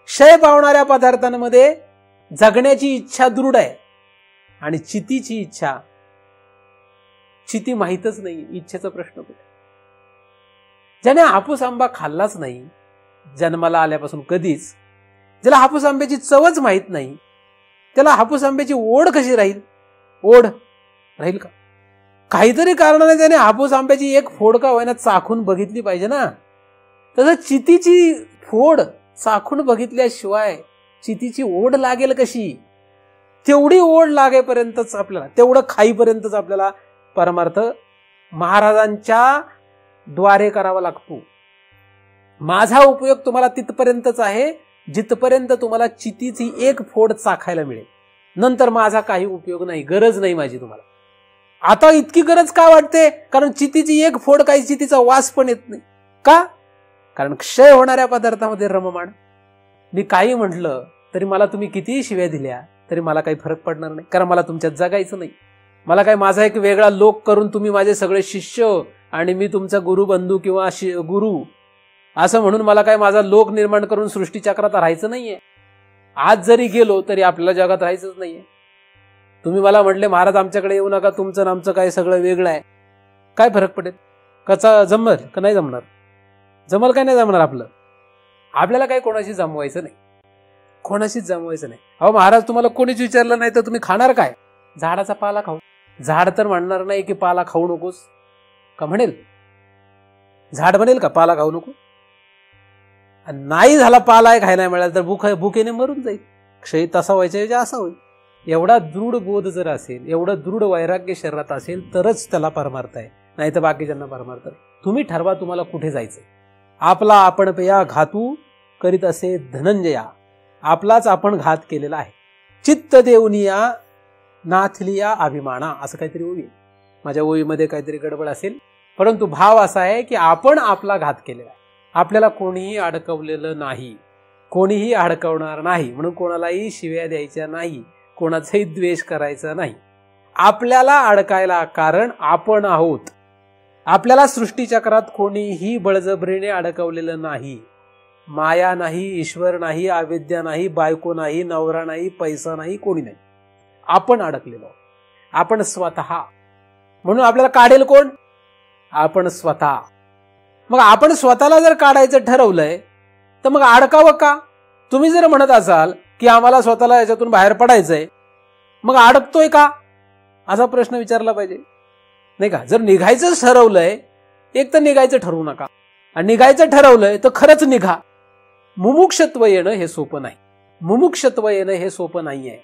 क्षय पावणाऱ्या पदार्थांमध्ये जगण्याची इच्छा दृढ आहे आणि चितीची इच्छा, चिती माहीतच नाही, इच्छेचा प्रश्न कुठे? ज्याने हापूस आंबा खाल्लाच नाही जन्माला आल्यापासून कधीच, ज्याला हापूस आंब्याची चवच माहीत नाही, त्याला हापूस आंब्याची ओढ कशी राहील? ओढ राहील का? काहीतरी कारणाने त्याने हापूस आंब्याची एक फोड का होईना चाखून बघितली पाहिजे ना. तसं चितीची फोड चाखून बघितल्याशिवाय चितीची ओढ लागेल कशी? तेवढी ओढ लागेपर्यंतच आपल्याला, तेवढं खाईपर्यंतच आपल्याला परमार्थ महाराजांच्या द्वारे करावा लागतो. माझा उपयोग तुम्हाला तिथपर्यंतच आहे जिथपर्यंत तुम्हाला चितीची एक फोड चाखायला मिळेल. नंतर माझा काही उपयोग नाही, गरज नाही माझी तुम्हाला. आता इतकी गरज का वाटते? कारण चितीची एक फोड, काही चितीचा वास पण येत नाही. का? कारण क्षय होणाऱ्या पदार्थामध्ये रममाण. मी काही म्हटलं तरी मला तुम्ही कितीही शिव्या दिल्या तरी मला काही फरक पडणार नाही, कारण मला तुमच्यात जगायचं नाही. मला काय माझा एक वेगळा लोक करून तुम्ही माझे सगळे शिष्य आणि मी तुमचा गुरुबंधू किंवा गुरु असं म्हणून मला काय माझा लोक निर्माण करून सृष्टीचक्रात राहायचं नाहीये. आज जरी गेलो तरी आपल्याला जगात राहायचंच नाहीये. तुम्ही मला म्हटले महाराज आमच्याकडे येऊ नका, तुमचं आणि आमचं काय सगळं वेगळं आहे, काय फरक पडेल? कसा जमल का नाही जमणार? जमल काय नाही जमणार आपलं? आपल्याला काय कोणाशी जमवायचं नाही, कोणाशीच जमवायचं नाही. अहो महाराज तुम्हाला कोणीच विचारलं नाही तर तुम्ही खाणार काय? झाडाचा पाला खाऊ. झाड तर म्हणणार नाही की पाला खाऊ नकोस, का म्हणेल? झाड म्हणेल का पाला खाऊ नको? नाही झाला पाला खायला नाही मिळाला तर भुकेने मरून जाईल. क्षय तसा व्हायच्या ऐवजी असा होईल. एवढा दृढ बोध जर असेल, एवढं दृढ वैराग्य शरीरात असेल तरच त्याला परमार्थ आहे, नाही तर बाकीच्यांना परमार्थ नाही. तुम्ही ठरवा तुम्हाला कुठे जायचंय. आपला आपण पेया घातू करीत असे धनंजया. आपलाच आपण घात केलेला आहे. चित्त देवनिया नाथलिया अभिमाना, असं काहीतरी ओवी. माझ्या ओवीमध्ये काहीतरी गडबड असेल, परंतु भाव असा आहे की आपण आपला घात केलेला आहे. आपल्याला कोणीही अडकवलेलं नाही, कोणीही अडकवणार नाही, म्हणून कोणालाही शिव्या द्यायच्या नाही, कोणाचाही द्वेष करायचा नाही. आपल्याला अडकायला कारण आपण आहोत. आपल्याला सृष्टीचक्रात कोणीही बळजबरीने अडकवलेलं नाही. माया नाही, ईश्वर नाही, अविद्या नाही, बायको नाही, नवरा नाही, पैसा नाही, कोणी नाही. आपण अडकलेलो, आपण स्वतः. म्हणून आपल्याला काढेल कोण? आपण स्वतः. मग आपण स्वतःला जर काढायचं ठरवलंय तर मग अडकावं का? तुम्ही जर म्हणत असाल की आम्हाला स्वतःला याच्यातून बाहेर पडायचंय, मग अडकतोय का असा प्रश्न विचारला पाहिजे, नाही का? जर निघायचंच ठरवलंय, एक तर निघायचं ठरवू नका, आणि निघायचं ठरवलंय तर खरंच निघा. मुमुक्षत्व येणं हे सोपं नाही. मुमुक्षत्व येणं हे सोपं नाहीये.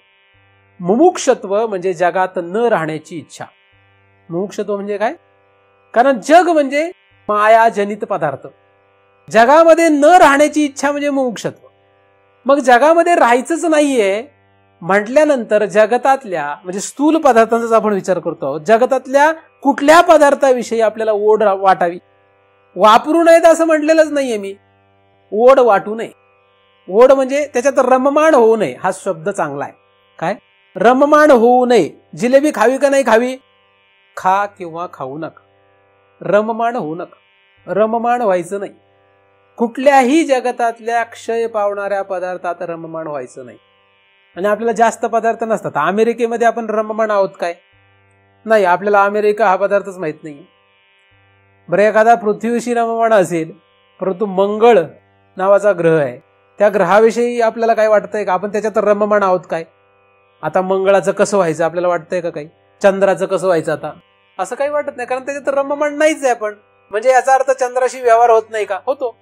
मुमुक्षत्व म्हणजे जगात न राहण्याची इच्छा. मुमुक्षत्व म्हणजे काय? कारण जग म्हणजे मायाजनित पदार्थ. जगामध्ये न राहण्याची इच्छा म्हणजे मुमुक्षत्व. मग जगामध्ये राहायचंच नाहीये म्हटल्यानंतर जगतातल्या म्हणजे स्थूल पदार्थांचा आपण विचार करतो आहोत. जगतातल्या कुठल्या पदार्थाविषयी आपल्याला ओढ वाटावी? वापरू नयेत असं म्हटलेलंच नाहीये मी. ओढ वाटू नये. ओढ म्हणजे त्याच्यात रममाण होऊ नये, हा शब्द चांगला आहे. काय? रममाण होऊ नये. जिलेबी खावी का नाही खावी? खा किंवा खाऊ नका. रममाण होऊ नका. रममाण व्हायचं नाही. कुठल्याही जगतातल्या क्षय पावणाऱ्या पदार्थात रममाण व्हायचं नाही. आणि आपल्याला जास्त पदार्थ नसतात. अमेरिकेमध्ये आपण रममाण आहोत काय? नाही, आपल्याला अमेरिका हा पदार्थच माहित नाही. बरं, एखादा पृथ्वीशी रममाण असेल, परंतु मंगळ नावाचा ग्रह आहे, त्या ग्रहाविषयी आपल्याला काय वाटतंय का? आपण त्याच्यात रममाण आहोत काय? आता मंगळाचं कसं व्हायचं आपल्याला वाटतंय का काही? चंद्राचं कसं व्हायचं आता? असं काही वाटत नाही, कारण त्याच्यात रममाण नाहीच आहे आपण. म्हणजे याचा अर्थ चंद्राशी व्यवहार होत नाही का? होतो.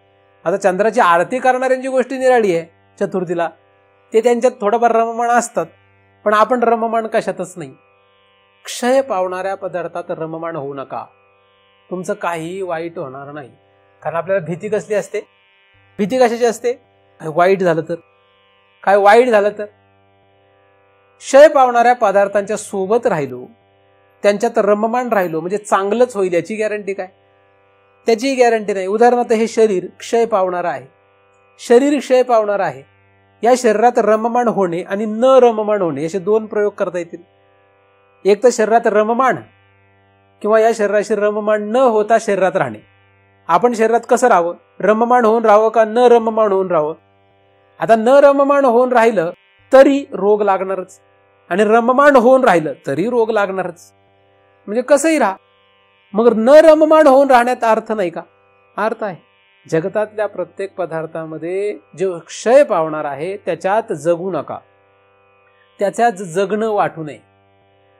आता चंद्राची आरती करणाऱ्यांची गोष्टी निराळी आहे चतुर्थीला, ते त्यांच्यात थोडंफार रममाण असतात, पण आपण रममाण कशातच नाही. क्षय पावणाऱ्या पदार्थात रममाण होऊ नका. तुमचं काही वाईट होणार नाही. कारण आपल्याला भीती कसली असते? भीती कशाची असते? वाईट झालं तर. काय वाईट झालं तर? क्षय पावणाऱ्या पदार्थांच्या सोबत राहिलो, त्यांच्यात रममाण राहिलो म्हणजे चांगलंच होईल याची गॅरंटी काय? त्याची गॅरंटी नाही. उदाहरणार्थ हे शरीर क्षय पावणार आहे. शरीर क्षय पावणार आहे. या शरीरात रममाण होणे आणि न रममाण होणे असे दोन प्रयोग करता येतील. एक तर शरीरात रममाण किंवा या शरीराशी रममाण न होता शरीरात राहणे. आपण शरीरात कसं राहावं? रममाण होऊन राहावं का न रममाण होऊन राहावं? आता न रममाण होऊन राहिलं तरी रोग लागणारच आणि रममाण होऊन राहिलं तरी रोग लागणारच. म्हणजे कसंही राहा. मग न रममाण होऊन राहण्यात अर्थ नाही का? अर्थ आहे. जगतातल्या प्रत्येक पदार्थामध्ये जो क्षय पावणार आहे त्याच्यात जगू नका. त्याच्यात जगणं वाटू नये.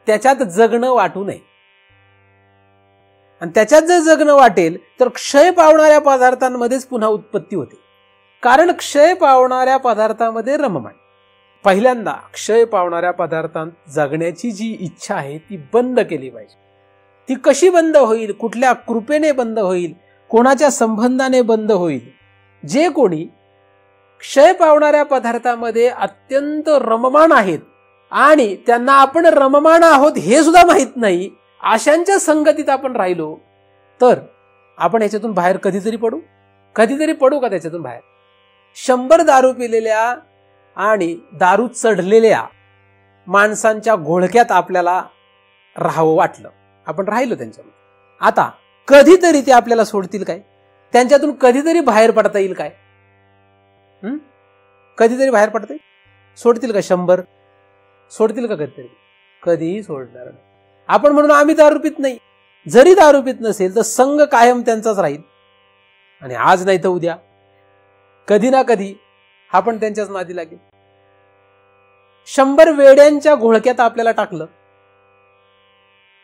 त्याच्यात जगणं वाटू नये. आणि त्याच्यात जर जगणं वाटेल तर क्षय पावणाऱ्या पदार्थांमध्येच पुन्हा उत्पत्ती होते. कारण क्षय पावणाऱ्या पदार्थामध्ये रममाण. पहिल्यांदा क्षय पावणाऱ्या पदार्थांत जगण्याची जी इच्छा आहे ती बंद केली पाहिजे. ती कशी बंद होईल? कुठल्या कृपेने बंद होईल? कोणाच्या संबंधाने बंद होईल? जे कोणी क्षय पावणाऱ्या पदार्थामध्ये अत्यंत रममाण आहेत आणि त्यांना आपण रममाण आहोत हे सुद्धा माहीत नाही, अशांच्या संगतीत आपण राहिलो तर आपण याच्यातून बाहेर कधीतरी पडू. कधीतरी पडू का त्याच्यातून बाहेर? 100 दारू पिलेल्या आणि दारू चढलेल्या माणसांच्या घोळक्यात आपल्याला राहावं वाटलं, आपण राहिलो त्यांच्यामध्ये. आता कधीतरी ते आपल्याला सोडतील काय? त्यांच्यातून कधीतरी बाहेर पडता येईल काय? कधीतरी बाहेर पडता येईल? सोडतील का 100? सोडतील का कधीतरी? कधीही सोडणार नाही. आपण म्हणून आम्ही दारू पित नाही. जरी दारू पित नसेल तर संघ कायम त्यांचाच राहील. आणि आज नाही तर उद्या कधी ना कधी आपण त्यांच्याच नादी लागेल. 100 वेड्यांच्या घोळक्यात आपल्याला टाकलं.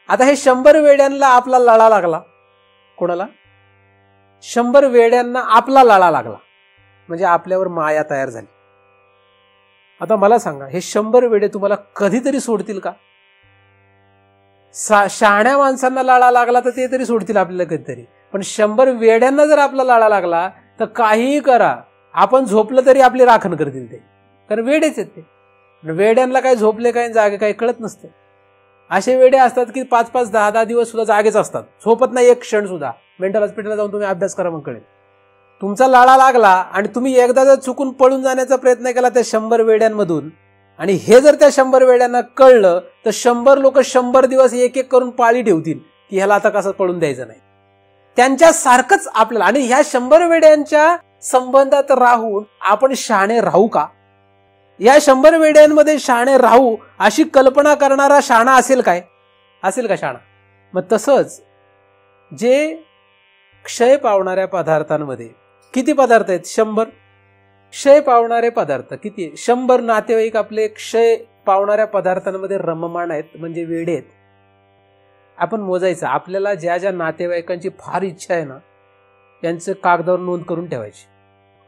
आता हे 100 वेड्यांना आपला लळा लागला. कोणाला? 100 वेड्यांना आपला लळा लागला म्हणजे आपल्यावर माया तयार झाली. आता मला सांगा, हे 100 वेडे तुम्हाला कधीतरी सोडतील का? शहाण्या माणसांना लाळा लागला तर ते तरी सोडतील आपल्याला कधीतरी. पण 100 वेड्यांना जर आपला लाळा लागला तर काहीही करा, आपण झोपलं तरी आपली राखण करतील ते. कारण वेडेच आहेत ते. वेड्यांना काय झोपले काय जागे काय कळत नसतं. असे वेडे असतात की 5-5, 10-10 दिवस सुद्धा जागेच असतात, झोपत नाही एक क्षण सुद्धा. मेंटल हॉस्पिटलला जाऊन तुम्ही अभ्यास करा, मग कळेल. तुमचा लाळा लागला आणि तुम्ही एकदा जर चुकून पळून जाण्याचा प्रयत्न केला त्या 100 वेड्यांमधून, आणि हे जर त्या 100 वेड्यांना कळलं तर 100 लोक 100 दिवस एक एक करून पाळी ठेवतील की ह्याला आता कसं पळून द्यायचं नाही. त्यांच्या सारखंच आपल्याला. आणि ह्या 100 वेड्यांच्या संबंधात राहून आपण शहाणे राहू का? या 100 वेड्यांमध्ये शहाणे राहू अशी कल्पना करणारा शहाणा असेल काय? असेल का शहाणा? मग तसंच जे क्षय पावणाऱ्या पदार्थांमध्ये किती पदार्थ आहेत? 100 क्षय पावणारे पदार्थ किती? 100 नातेवाईक आपले क्षय पावणाऱ्या पदार्थांमध्ये रममाण आहेत, म्हणजे वेडे आहेत. आपण मोजायचं. आपल्याला ज्या ज्या नातेवाईकांची फार इच्छा आहे ना त्यांचं कागदावर नोंद करून ठेवायची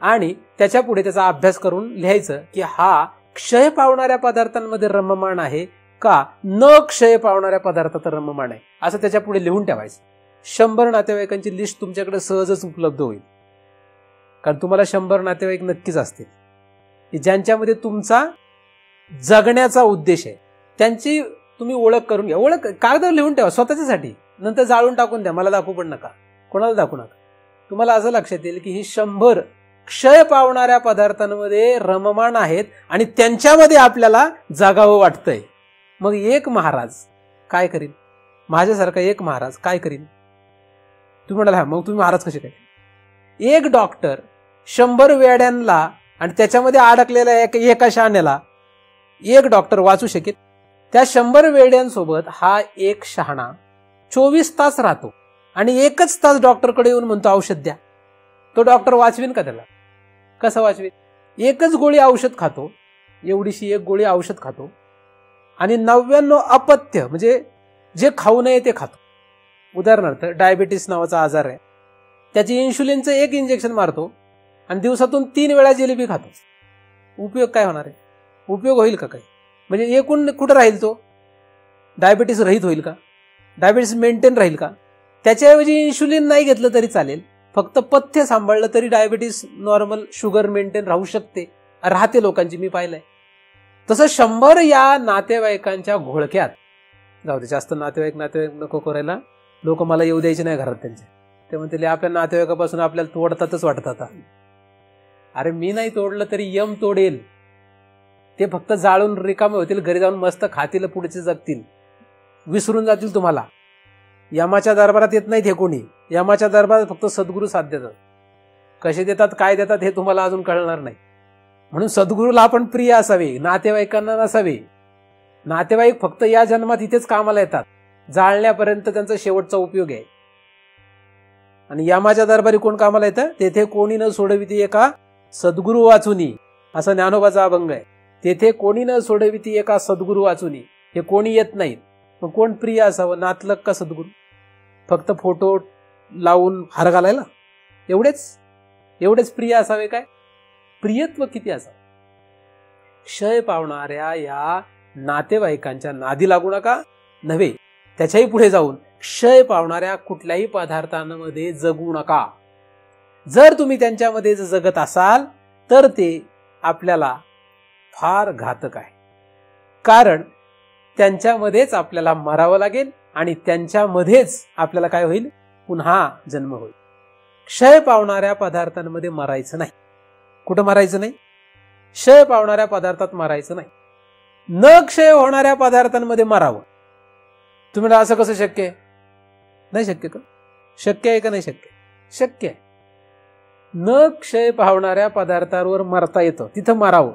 आणि त्याच्या पुढे त्याचा अभ्यास करून लिहायचं की हा क्षय पावणाऱ्या पदार्थांमध्ये रममाण आहे का न क्षय पावणाऱ्या पदार्थात रममाण आहे, असं त्याच्या पुढे लिहून ठेवायचं. 100 नातेवाईकांची लिस्ट तुमच्याकडे सहजच उपलब्ध होईल. कारण तुम्हाला 100 नातेवाईक नक्कीच असतील की ज्यांच्यामध्ये तुमचा जगण्याचा उद्देश आहे. त्यांची तुम्ही ओळख करून घ्या. ओळख कागदावर लिहून ठेवा स्वतःच्यासाठी, नंतर जाळून टाकून द्या. मला दाखवू पण नका, कोणाला दाखवू नका. तुम्हाला असं लक्षात येईल की ही 100 क्षय पावणाऱ्या पदार्थांमध्ये रममाण आहेत आणि त्यांच्यामध्ये आपल्याला जागावं वाटतंय. मग एक महाराज काय करील? माझ्यासारखा एक महाराज काय करील? तुम्ही म्हणाल मग तुम्ही महाराज कसे काय? एक डॉक्टर 100 वेड्यांना आणि त्याच्यामध्ये अडकलेल्या एका शहाण्याला एक डॉक्टर वाचू शकेल? त्या 100 वेड्यांसोबत हा एक शहाणा 24 तास राहतो आणि एकच तास डॉक्टरकडे येऊन म्हणतो औषध द्या. तो डॉक्टर वाचवीन का त्याला? कसं वाचवीन? एकच गोळी औषध खातो, एवढीशी एक गोळी औषध खातो आणि 99 अपथ्य म्हणजे जे खाऊ नये ते खातो. उदाहरणार्थ डायबिटीस नावाचा आजार आहे, त्याची इन्शुलिनचं एक इंजेक्शन मारतो आणि दिवसातून 3 वेळा जिलेबी खातो. उपयोग काय होणार आहे? उपयोग होईल का काही? म्हणजे एकूण कुठं राहील तो? डायबिटीस रहित होईल का? डायबिटीस मेंटेन राहील का? त्याच्याऐवजी इन्शुलिन नाही घेतलं तरी चालेल, फक्त पथ्य सांभाळलं तरी डायबिटीस नॉर्मल शुगर मेंटेन राहू शकते, राहते लोकांची, मी पाहिलंय. तसं 100 या नातेवाईकांच्या घोळक्यात जाऊ दे. जास्त नातेवाईक नको करायला. लोक मला येऊ द्यायचे नाही घरात त्यांचे. ते म्हणतील आपल्या नातेवाईकापासून आपल्याला तोडतातच वाटत आता. अरे मी नाही तोडलं तरी यम तोडेल. ते फक्त जाळून रिकामे होतील, घरी जाऊन मस्त खातील, पुढचे जगतील, विसरून जातील तुम्हाला. यमाच्या दरबारात येत नाहीत हे कोणी. यमाच्या दरबारात फक्त सद्गुरू साथ देतात. कसे देतात, काय देतात हे तुम्हाला अजून कळणार नाही. म्हणून सद्गुरूला आपण प्रिय असावे, नातेवाईकांना नसावे. नातेवाईक फक्त या जन्मात इथेच कामाला येतात, जाळण्यापर्यंत त्यांचा शेवटचा उपयोग आहे. आणि यमाच्या दरबारी कोण कामाला येतं? तेथे कोणी न सोडविती एका सद्गुरू वाचुनी, असा ज्ञानोबाचा अभंग आहे. तेथे कोणी न सोडविती एका सद्गुरू वाचुनी. हे कोणी येत नाहीत. मग कोण प्रिय असावं, नातलग का सद्गुरू? फक्त फोटो लावून हार घालायला एवढेच प्रिय असावे काय? प्रियत्व किती असावं? क्षय पावणाऱ्या या नातेवाईकांच्या नादी लागू नका नव्हे, त्याच्याही पुढे जाऊन क्षय पावणाऱ्या कुठल्याही पदार्थांमध्ये जगू नका. जर तुम्ही त्यांच्यामध्ये जगत असाल तर ते आपल्याला फार घातक आहे. कारण त्यांच्यामध्येच आपल्याला मरावं लागेल आणि त्यांच्यामध्येच आपल्याला काय होईल? पुन्हा जन्म होईल. क्षय पावणाऱ्या पदार्थांमध्ये मरायचं नाही. कुठं मरायचं नाही? क्षय पावणाऱ्या पदार्थात मरायचं नाही. न क्षय होणाऱ्या पदार्थांमध्ये मरावं. तुम्ही असं कसं शक्य आहे? नाही शक्य का? शक्य आहे का नाही शक्य? शक्य आहे. न क्षय पावणाऱ्या पदार्थांवर मरता येतं, तिथं मारावं.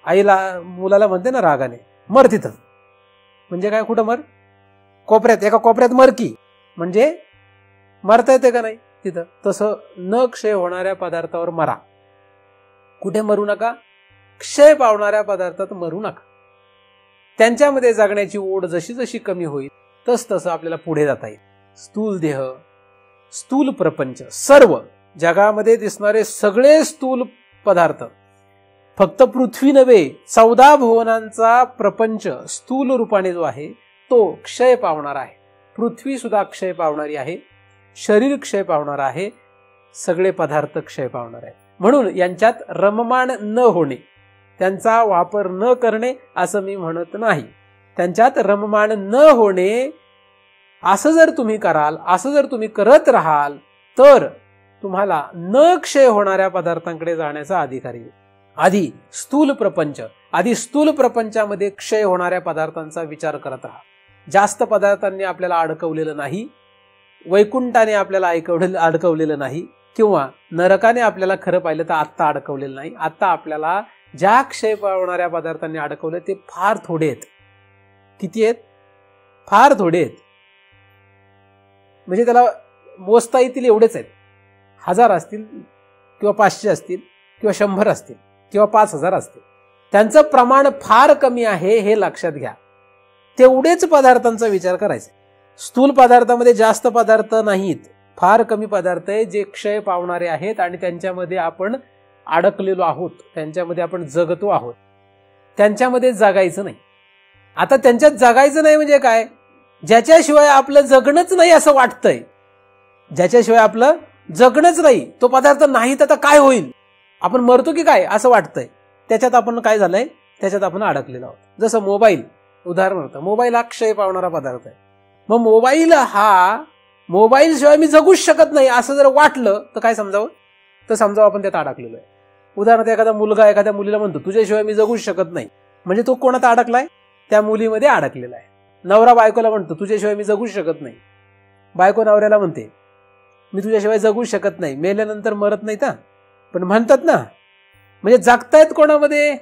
आईला मुलाला म्हणते ना रागाने, मर तिथं. म्हणजे काय? कुठं मर? कोपऱ्यात, एका कोपऱ्यात मर की, म्हणजे मरता येते का नाही तिथं. तसं न क्षय होणाऱ्या पदार्थावर मरा. कुठे मरू नका? क्षय पावणाऱ्या पदार्थात मरू नका. त्यांच्यामध्ये जगण्याची ओढ जशी जशी कमी होईल तसं आपल्याला पुढे जाता येईल. स्थूल देह, स्थूल प्रपंच, सर्व जगामध्ये दिसणारे सगळे स्थूल पदार्थ, फक्त पृथ्वी नव्हे 14 भुवनांचा प्रपंच स्थूल रूपाने जो आहे तो क्षय पावणार आहे. पृथ्वी सुद्धा क्षय पावणारी आहे, शरीर क्षय पावणार आहे, सगळे पदार्थ क्षय पावणार आहे. म्हणून यांच्यात रममाण न होणे, त्यांचा वापर न करणे असं मी म्हणत नाही. त्यांच्यात रममाण न होणे असं जर तुम्ही कराल, असं जर तुम्ही करत राहाल तर तुम्हाला न क्षय होणाऱ्या पदार्थांकडे जाण्याचा अधिकार येईल. आधी स्थूल प्रपंचामध्ये क्षय होणाऱ्या पदार्थांचा विचार करत राहा. जास्त पदार्थांनी आपल्याला अडकवलेलं नाही, वैकुंठाने आपल्याला अडकवलेलं नाही, किंवा नरकाने आपल्याला खरं पाहिलं तर आत्ता अडकवलेलं नाही. आत्ता आपल्याला ज्या क्षय पावणाऱ्या पदार्थांनी अडकवले ते फार थोडे आहेत. किती आहेत? फार थोडे आहेत. म्हणजे त्याला मोजता येतील एवढेच आहेत. 1000 असतील किंवा 500 असतील किंवा 100 असतील किंवा 5000 असतील. त्यांचं प्रमाण फार कमी आहे हे लक्षात घ्या. तेवढेच पदार्थांचा विचार करायचा. स्थूल पदार्थामध्ये जास्त पदार्थ नाहीत, फार कमी पदार्थ आहे जे क्षय पावणारे आहेत आणि त्यांच्यामध्ये आपण अडकलेलो आहोत, त्यांच्यामध्ये आपण जगतो आहोत. त्यांच्यामध्ये जगायचं नाही. आता त्यांच्यात जगायचं नाही म्हणजे काय? ज्याच्याशिवाय आपलं जगणंच नाही असं वाटतंय, ज्याच्याशिवाय आपलं जगणंच नाही, तो पदार्थ नाही तर काय होईल, आपण मरतो की काय असं वाटतंय, त्याच्यात आपण काय झालंय, त्याच्यात आपण अडकलेलो आहोत. जसं मोबाईल, उदाहरणार्थ मोबाईल हा क्षय पावणारा पदार्थ आहे. मग मोबाईल शिवाय मी जगूच शकत नाही असं जर वाटलं तर काय समजावं? तर समजावं आपण त्यात अडकलेलो आहे. उदाहरणार्थ एखादा मुलगा एखाद्या मुलीला म्हणतो तुझ्याशिवाय मी जगूच शकत नाही, म्हणजे तो कोणात अडकलाय? त्या मुलीमध्ये अडकलेला आहे. नवरा बायकोला म्हणतो तुझ्याशिवाय मी जगूच शकत नाही, बायको नवऱ्याला म्हणते मी तुझ्याशिवाय जगूच शकत नाही. मेल्यानंतर मरत नाही ना, पण म्हणतात ना. म्हणजे जगतायत कोणामध्ये?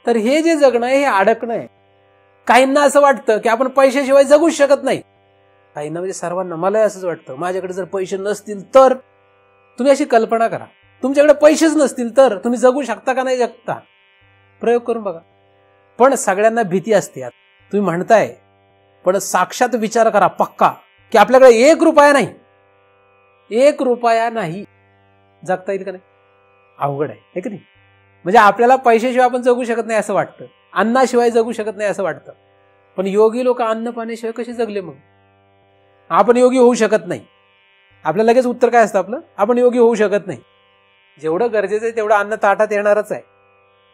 तर हे जे जगणं आहे हे अडकणं आहे. काहींना असं वाटतं की आपण पैशाशिवाय जगूच शकत नाही. काहींना म्हणजे सर्वांना, मला असंच वाटतं माझ्याकडे जर पैसे नसतील तर. तुम्ही अशी कल्पना करा, तुमच्याकडे पैसेच नसतील तर तुम्ही जगू शकता का नाही जगता? प्रयोग करून बघा. पण सगळ्यांना भीती असते. तुम्ही म्हणताय, पण साक्षात विचार करा पक्का की आपल्याकडे 1 रुपया नाही, 1 रुपया नाही, जगता येईल का नाही? अवघड आहे की नाही? म्हणजे आपल्याला पैशाशिवाय आपण जगू शकत नाही असं वाटतं, अन्नाशिवाय जगू शकत नाही असं वाटतं. पण योगी लोक अन्न पाण्याशिवाय कसे जगले? मग आपण योगी होऊ शकत नाही. आपल्याला लगेच उत्तर काय असतं आपलं? आपण योगी होऊ शकत नाही. जेवढं गरजेचं आहे तेवढं अन्न ताटात येणारच आहे,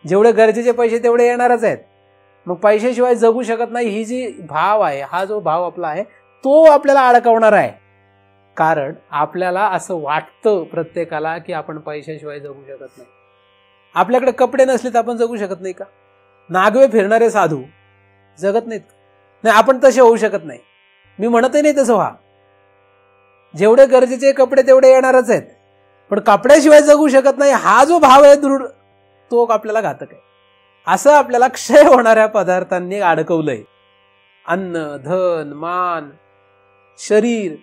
जेवढे गरजेचे पैसे तेवढे येणारच आहेत. मग पैशाशिवाय जगू शकत नाही ही जी भाव आहे, हा जो भाव आपला आहे तो आपल्याला अडकवणार आहे. कारण आपल्याला असं वाटतं प्रत्येकाला की आपण पैशाशिवाय जगू शकत नाही. आपल्याकडे कपडे नसले तर आपण जगू शकत नाही का? नागवे फिरणारे साधू जगत नाहीत. नाही, आपण तसे होऊ शकत नाही. मी म्हणतही नाही तसं व्हा. जेवढे गरजेचे कपडे तेवढे येणारच आहेत, पण कपड्याशिवाय जगू शकत नाही हा जो भाव आहे दृढ, तो आपल्याला घातक आहे. असं आपल्याला क्षय होणाऱ्या पदार्थांनी अडकवलंय. अन्न, धन, मान, शरीर,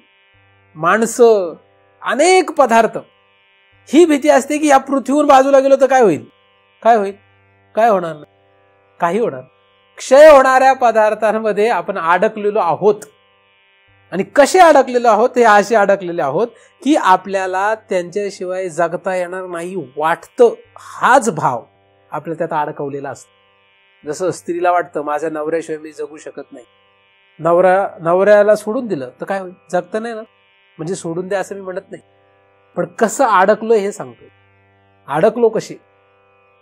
माणसं, अनेक पदार्थ. ही भीती असते की या पृथ्वीवर बाजूला गेलो तर काय होईल, काय होईल, काय होणार नाही, काही होणार. क्षय होणाऱ्या पदार्थांमध्ये आपण अडकलेलो आहोत. आणि कसे अडकलेलो आहोत? हे असे अडकलेले आहोत की आपल्याला त्यांच्याशिवाय जगता येणार नाही वाटतं. हाच भाव आपल्या त्यात अडकवलेला असतो. जसं स्त्रीला वाटतं माझ्या नवऱ्याशिवाय मी जगू शकत नाही. नवऱ्याला सोडून दिलं तर काय होईल, जगता नाही ना. म्हणजे सोडून द्या असं मी म्हणत नाही, पण कसं अडकलो हे सांगतो. अडकलो कसे?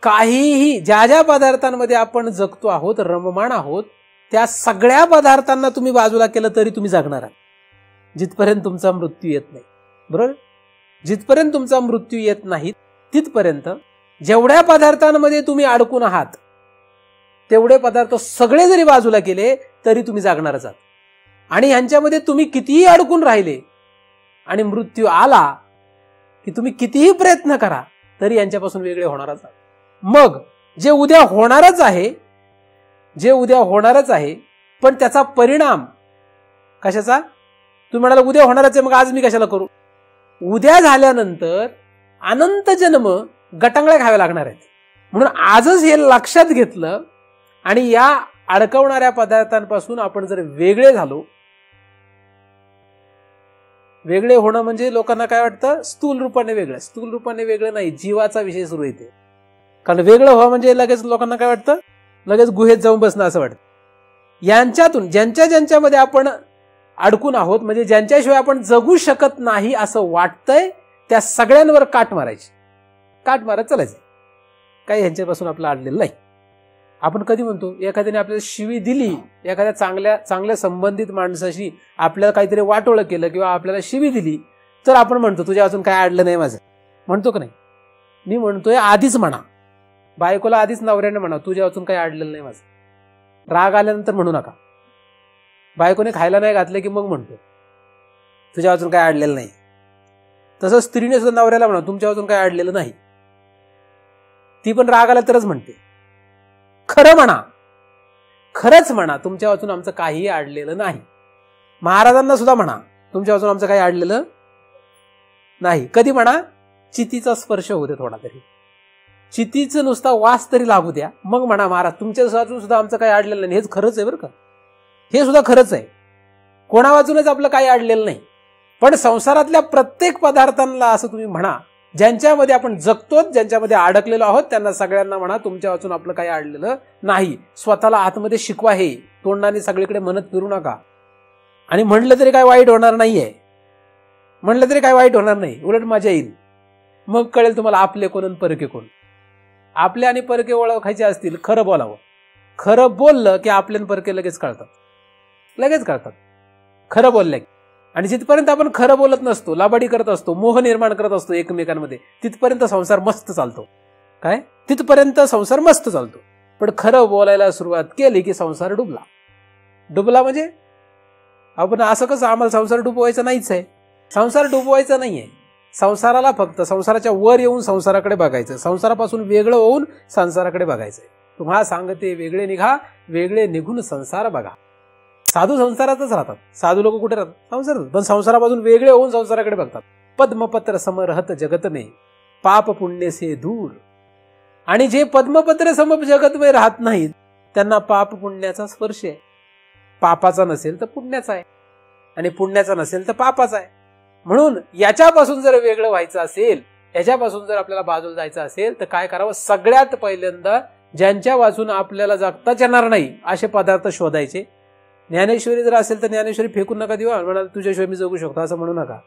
काहीही ज्या ज्या पदार्थांमध्ये आपण जगतो आहोत, रममाण आहोत, त्या सगळ्या पदार्थांना तुम्ही बाजूला केलं तरी तुम्ही जगणार आहात, जिथपर्यंत तुमचा मृत्यू येत नाही. बरोबर? जिथपर्यंत तुमचा मृत्यू येत नाही तिथपर्यंत जेवढ्या पदार्थांमध्ये तुम्ही अडकून आहात तेवढे पदार्थ सगळे जरी बाजूला केले तरी तुम्ही जागणारच आहात. आणि यांच्यामध्ये तुम्ही कितीही अडकून राहिले आणि मृत्यू आला की तुम्ही कितीही प्रयत्न करा तरी यांच्यापासून वेगळे होणारच आहात. मग जे उद्या होणारच आहे, जे उद्या होणारच आहे, पण त्याचा परिणाम कशाचा? तुम्ही म्हणाला उद्या होणारच आहे, मग आज मी कशाला करू? उद्या झाल्यानंतर अनंत जन्म गटांगळ्या खाव्या लागणार आहेत. म्हणून आजच हे लक्षात घेतलं आणि या अडकवणाऱ्या पदार्थांपासून आपण जर वेगळे झालो. वेगळे होणं म्हणजे लोकांना काय वाटतं, स्थूल रूपाने वेगळं. स्थूल रूपाने वेगळं नाही, जीवाचा विषय सुरू येते. कारण वेगळं व्हावं म्हणजे लगेच लोकांना काय वाटतं, लगेच गुहेत जाऊन बसणं असं वाटतं. यांच्यातून ज्यांच्यामध्ये आपण अडकून आहोत, म्हणजे ज्यांच्याशिवाय आपण जगू शकत नाही असं वाटतंय, त्या सगळ्यांवर काट मारायची. काट मारत चालायचं. काही ह्यांच्यापासून आपलं अडलेलं नाही. आपण कधी म्हणतो, एखाद्याने आपल्याला शिवी दिली, एखाद्या चांगल्या संबंधित माणसाशी आपल्याला काहीतरी वाटोळं केलं किंवा आपल्याला शिवी दिली, तर आपण म्हणतो तुझ्या अजून काय अडलं नाही माझं. म्हणतो का नाही? मी म्हणतोय आधीच म्हणा. बायकोला आधीच नवऱ्याने म्हणा तुझ्या अजून काही अडलेलं नाही माझं. राग आल्यानंतर म्हणू नका. बायकोने खायला नाही घातलं की मग म्हणतो तुझ्या अजून काय अडलेलं नाही. तसं स्त्रीने सुद्धा नवऱ्याला म्हणा तुमच्या अजून काय अडलेलं नाही. ती पण राग आला तरच म्हणते. खरं म्हणा, खरंच म्हणा तुमच्या वाचून आमचं काही अडलेलं नाही. महाराजांना सुद्धा म्हणा तुमच्या वाचून आमचं काही अडलेलं नाही. कधी म्हणा? चितीचा स्पर्श होऊ दे थोडा तरी, चितीचं नुसता वास तरी लागू द्या, मग म्हणा महाराज तुमच्या वाचून सुद्धा आमचं काही अडलेलं नाही. हेच खरंच आहे बरं का, हे सुद्धा खरंच आहे. कोणा वाचूनच आपलं काही अडलेलं नाही. पण संसारातल्या प्रत्येक पदार्थांना असं तुम्ही म्हणा, ज्यांच्यामध्ये आपण जगतो, ज्यांच्यामध्ये अडकलेलो आहोत, त्यांना सगळ्यांना म्हणा तुमच्या वाचून आपलं काही अडलेलं नाही. स्वतःला आतमध्ये शिकवा. हे तोंडाने सगळीकडे म्हणत फिरू नका. आणि म्हणलं तरी काय वाईट होणार नाहीये, म्हणलं तरी काय वाईट होणार नाही, उलट मजा येईल. मग कळेल तुम्हाला आपले कोण आणि परके कोण. आपले आणि परके ओळखायचे असतील, खरं बोलावं. खरं बोललं की आपले आणि परके लगेच कळतात, लगेच कळतात खरं बोलल्या. आणि जिथपर्यंत आपण खरं बोलत नसतो, लाबाडी करत असतो, मोह निर्माण करत असतो एकमेकांमध्ये, तिथपर्यंत संसार मस्त चालतो. काय? तिथपर्यंत संसार मस्त चालतो. पण खरं बोलायला सुरुवात केली की संसार डुबला. डुबला म्हणजे आपण असं कसं, आम्हाला संसार डुबवायचा नाहीच आहे. संसार डुबवायचा नाहीये. संसाराला फक्त संसाराच्या वर येऊन संसाराकडे बघायचं, संसारापासून वेगळं होऊन संसाराकडे बघायचं. तुम्हाला सांगते वेगळे निघा, वेगळे निघून संसार बघा. साधू संसारातच राहतात. साधू लोक कुठे राहतात? संसारात. पण संसारापासून वेगळे होऊन संसाराकडे बघतात. पद्मपत्र समरहत जगत में, पाप पुण्य से दूर. आणि जे पद्मपत्र सम जगत में राहत नाहीत त्यांना पाप पुण्याचा स्पर्श आहे. पापाचा नसेल तर पुण्याचा आहे, आणि पुण्याचा नसेल तर पापाचा आहे. म्हणून याच्यापासून जर वेगळं व्हायचं असेल, याच्यापासून जर आपल्याला बाजूला जायचं असेल तर काय करावं? सगळ्यात पहिल्यांदा ज्यांच्या वाचून आपल्याला जगताच येणार नाही असे पदार्थ शोधायचे. ज्ञानेश्वरी जर असेल तर ज्ञानेश्वरी फेकून नका देऊ, म्हणाल तुझ्याशिवाय मी जगू शकतो असं म्हणू नका.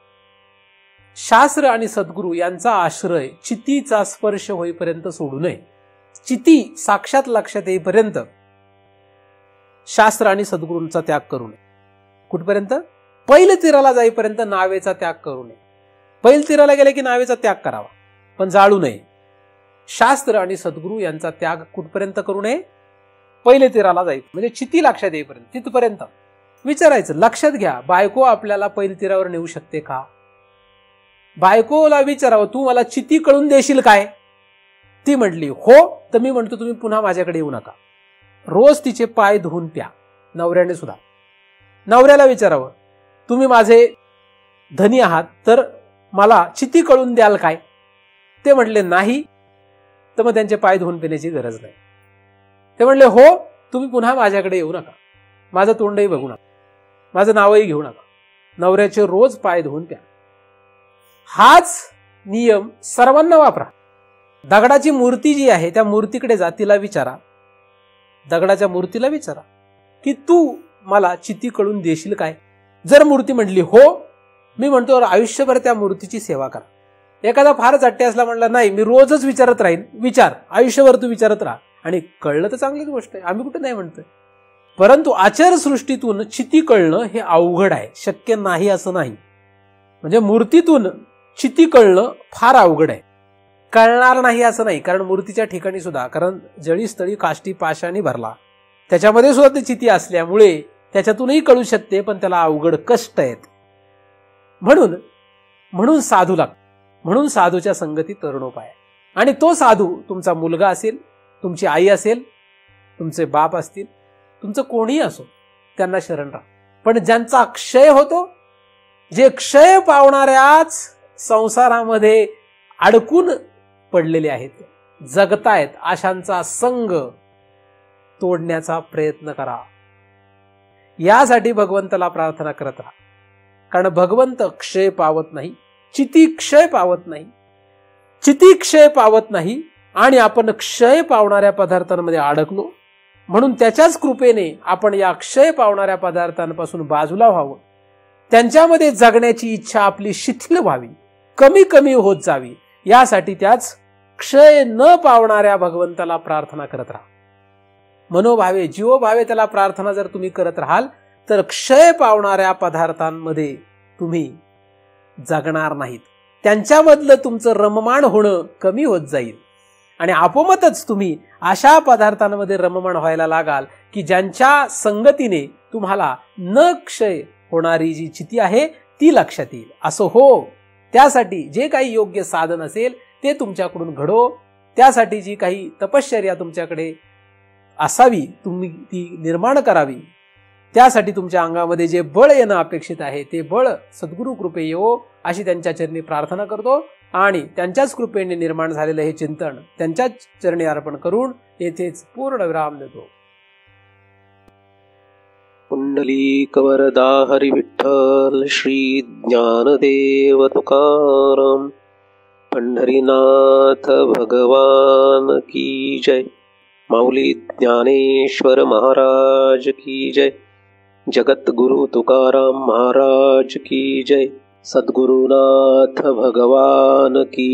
शास्त्र आणि सद्गुरू यांचा आश्रय चितीचा स्पर्श होईपर्यंत सोडू नये. चिती साक्षात लक्षात येईपर्यंत शास्त्र आणि सद्गुरूंचा त्याग करू नये. कुठपर्यंत? पैल तीराला जाईपर्यंत नावेचा त्याग करू नये. पैल तीराला गेले की नावेचा त्याग करावा, पण जाळू नये. शास्त्र आणि सद्गुरू यांचा त्याग कुठपर्यंत करू नये? पहिले 13ला जायचं, म्हणजे चिती लक्षात येईपर्यंत, तिथपर्यंत विचारायचं. लक्षात घ्या, बायको आपल्याला पहिले 13वर नेऊ शकते का? बायकोला विचारावं, तू मला चिती कळून देशील काय? ती म्हटली हो, तर मी म्हणतो तुम्ही पुन्हा माझ्याकडे येऊ नका. रोज तिचे पाय धुवून प्या. नवऱ्याने सुद्धा नवऱ्याला विचारावं, तुम्ही माझे धनी आहात तर मला चिती कळून द्याल काय? ते म्हटले नाही, तर मग त्यांचे पाय धुवून पिण्याची गरज नाही. ते म्हणले हो, तुम्ही पुन्हा माझ्याकडे येऊ नका, माझं तोंडही बघू नका, माझं नावही घेऊ नका. नवऱ्याचे रोज पाय धुवून प्या. हाच नियम सर्वांना वापरा. दगडाची मूर्ती जी आहे त्या मूर्तीकडे जा, तिला विचारा, दगडाच्या मूर्तीला विचारा की तू मला चिती कळून देशील काय? जर मूर्ती म्हटली हो, मी म्हणतो आयुष्यभर त्या मूर्तीची सेवा करा. एखादा फारच अट्टे असला म्हणला नाही मी रोजच विचारत राहीन, विचार, आयुष्यभर तू विचारत राहा, आणि कळलं तर चांगलीच गोष्ट आहे, आम्ही कुठे नाही म्हणतोय. परंतु आचारसृष्टीतून चिती कळणं हे अवघड आहे, शक्य नाही असं नाही. म्हणजे मूर्तीतून चिती कळणं फार अवघड आहे. कळणार नाही असं नाही, कारण मूर्तीच्या ठिकाणी सुद्धा, कारण जळी स्थळी काष्टी पाशाने भरला, त्याच्यामध्ये सुद्धा ती चिती असल्यामुळे त्याच्यातूनही कळू शकते, पण त्याला अवघड कष्ट आहेत. म्हणून साधू लागतो. म्हणून साधूच्या संगतीत तरुणोपाय. आणि तो साधू तुमचा मुलगा असेल, तुमची आई असेल, तुमचे बाप असतील, तुमचं कोणीही असो, त्यांना शरण राहा. पण ज्यांचा क्षय होतो, जे क्षय पावणाऱ्याच संसारामध्ये अडकून पडलेले आहेत, जगतायत, अशांचा संग तोडण्याचा प्रयत्न करा. यासाठी भगवंताला प्रार्थना करत राहा. कारण भगवंत क्षय पावत नाही, चिती क्षय पावत नाही, चिती क्षय पावत नाही, आणि आपण क्षय पावणाऱ्या पदार्थांमध्ये अडकलो. म्हणून त्याच्याच कृपेने आपण या क्षय पावणाऱ्या पदार्थांपासून बाजूला व्हावं, त्यांच्यामध्ये जगण्याची इच्छा आपली शिथिल व्हावी, कमी कमी होत जावी, यासाठी त्याच क्षय न पावणाऱ्या भगवंताला प्रार्थना करत राहा. मनोभावे जीवभावे त्याला प्रार्थना जर तुम्ही करत राहाल तर क्षय पावणाऱ्या पदार्थांमध्ये तुम्ही जगणार नाहीत, त्यांच्यामधलं तुमचं रममाण होणं कमी होत जाईल, आणि आपोमतच तुम्ही अशा पदार्थांमध्ये रममाण व्हायला लागाल की ज्यांच्या संगतीने तुम्हाला न क्षय होणारी जी चिती आहे ती लक्षात येईल. असं हो, त्यासाठी जे काही योग्य साधन असेल ते तुमच्याकडून घडो, त्यासाठी जी काही तपश्चर्या तुमच्याकडे असावी तुम्ही ती निर्माण करावी, त्यासाठी तुमच्या अंगामध्ये जे बळ येणं अपेक्षित आहे ते बळ सद्गुरू कृपे येवो अशी त्यांच्या चरणी प्रार्थना करतो. आणि त्यांच्याच कृपेने निर्माण झालेलं हे चिंतन त्यांच्याच चरणी अर्पण करून येथेच पूर्ण विराम देतो. पुंडलीकवरदा हरी विठ्ठल श्री ज्ञानदेव तुकाराम. पंढरीनाथ भगवान की जय. माऊली ज्ञानेश्वर महाराज की जय. जगद्गुरु तुकाराम महाराज की जय. सद्गुरुनाथ भगवान की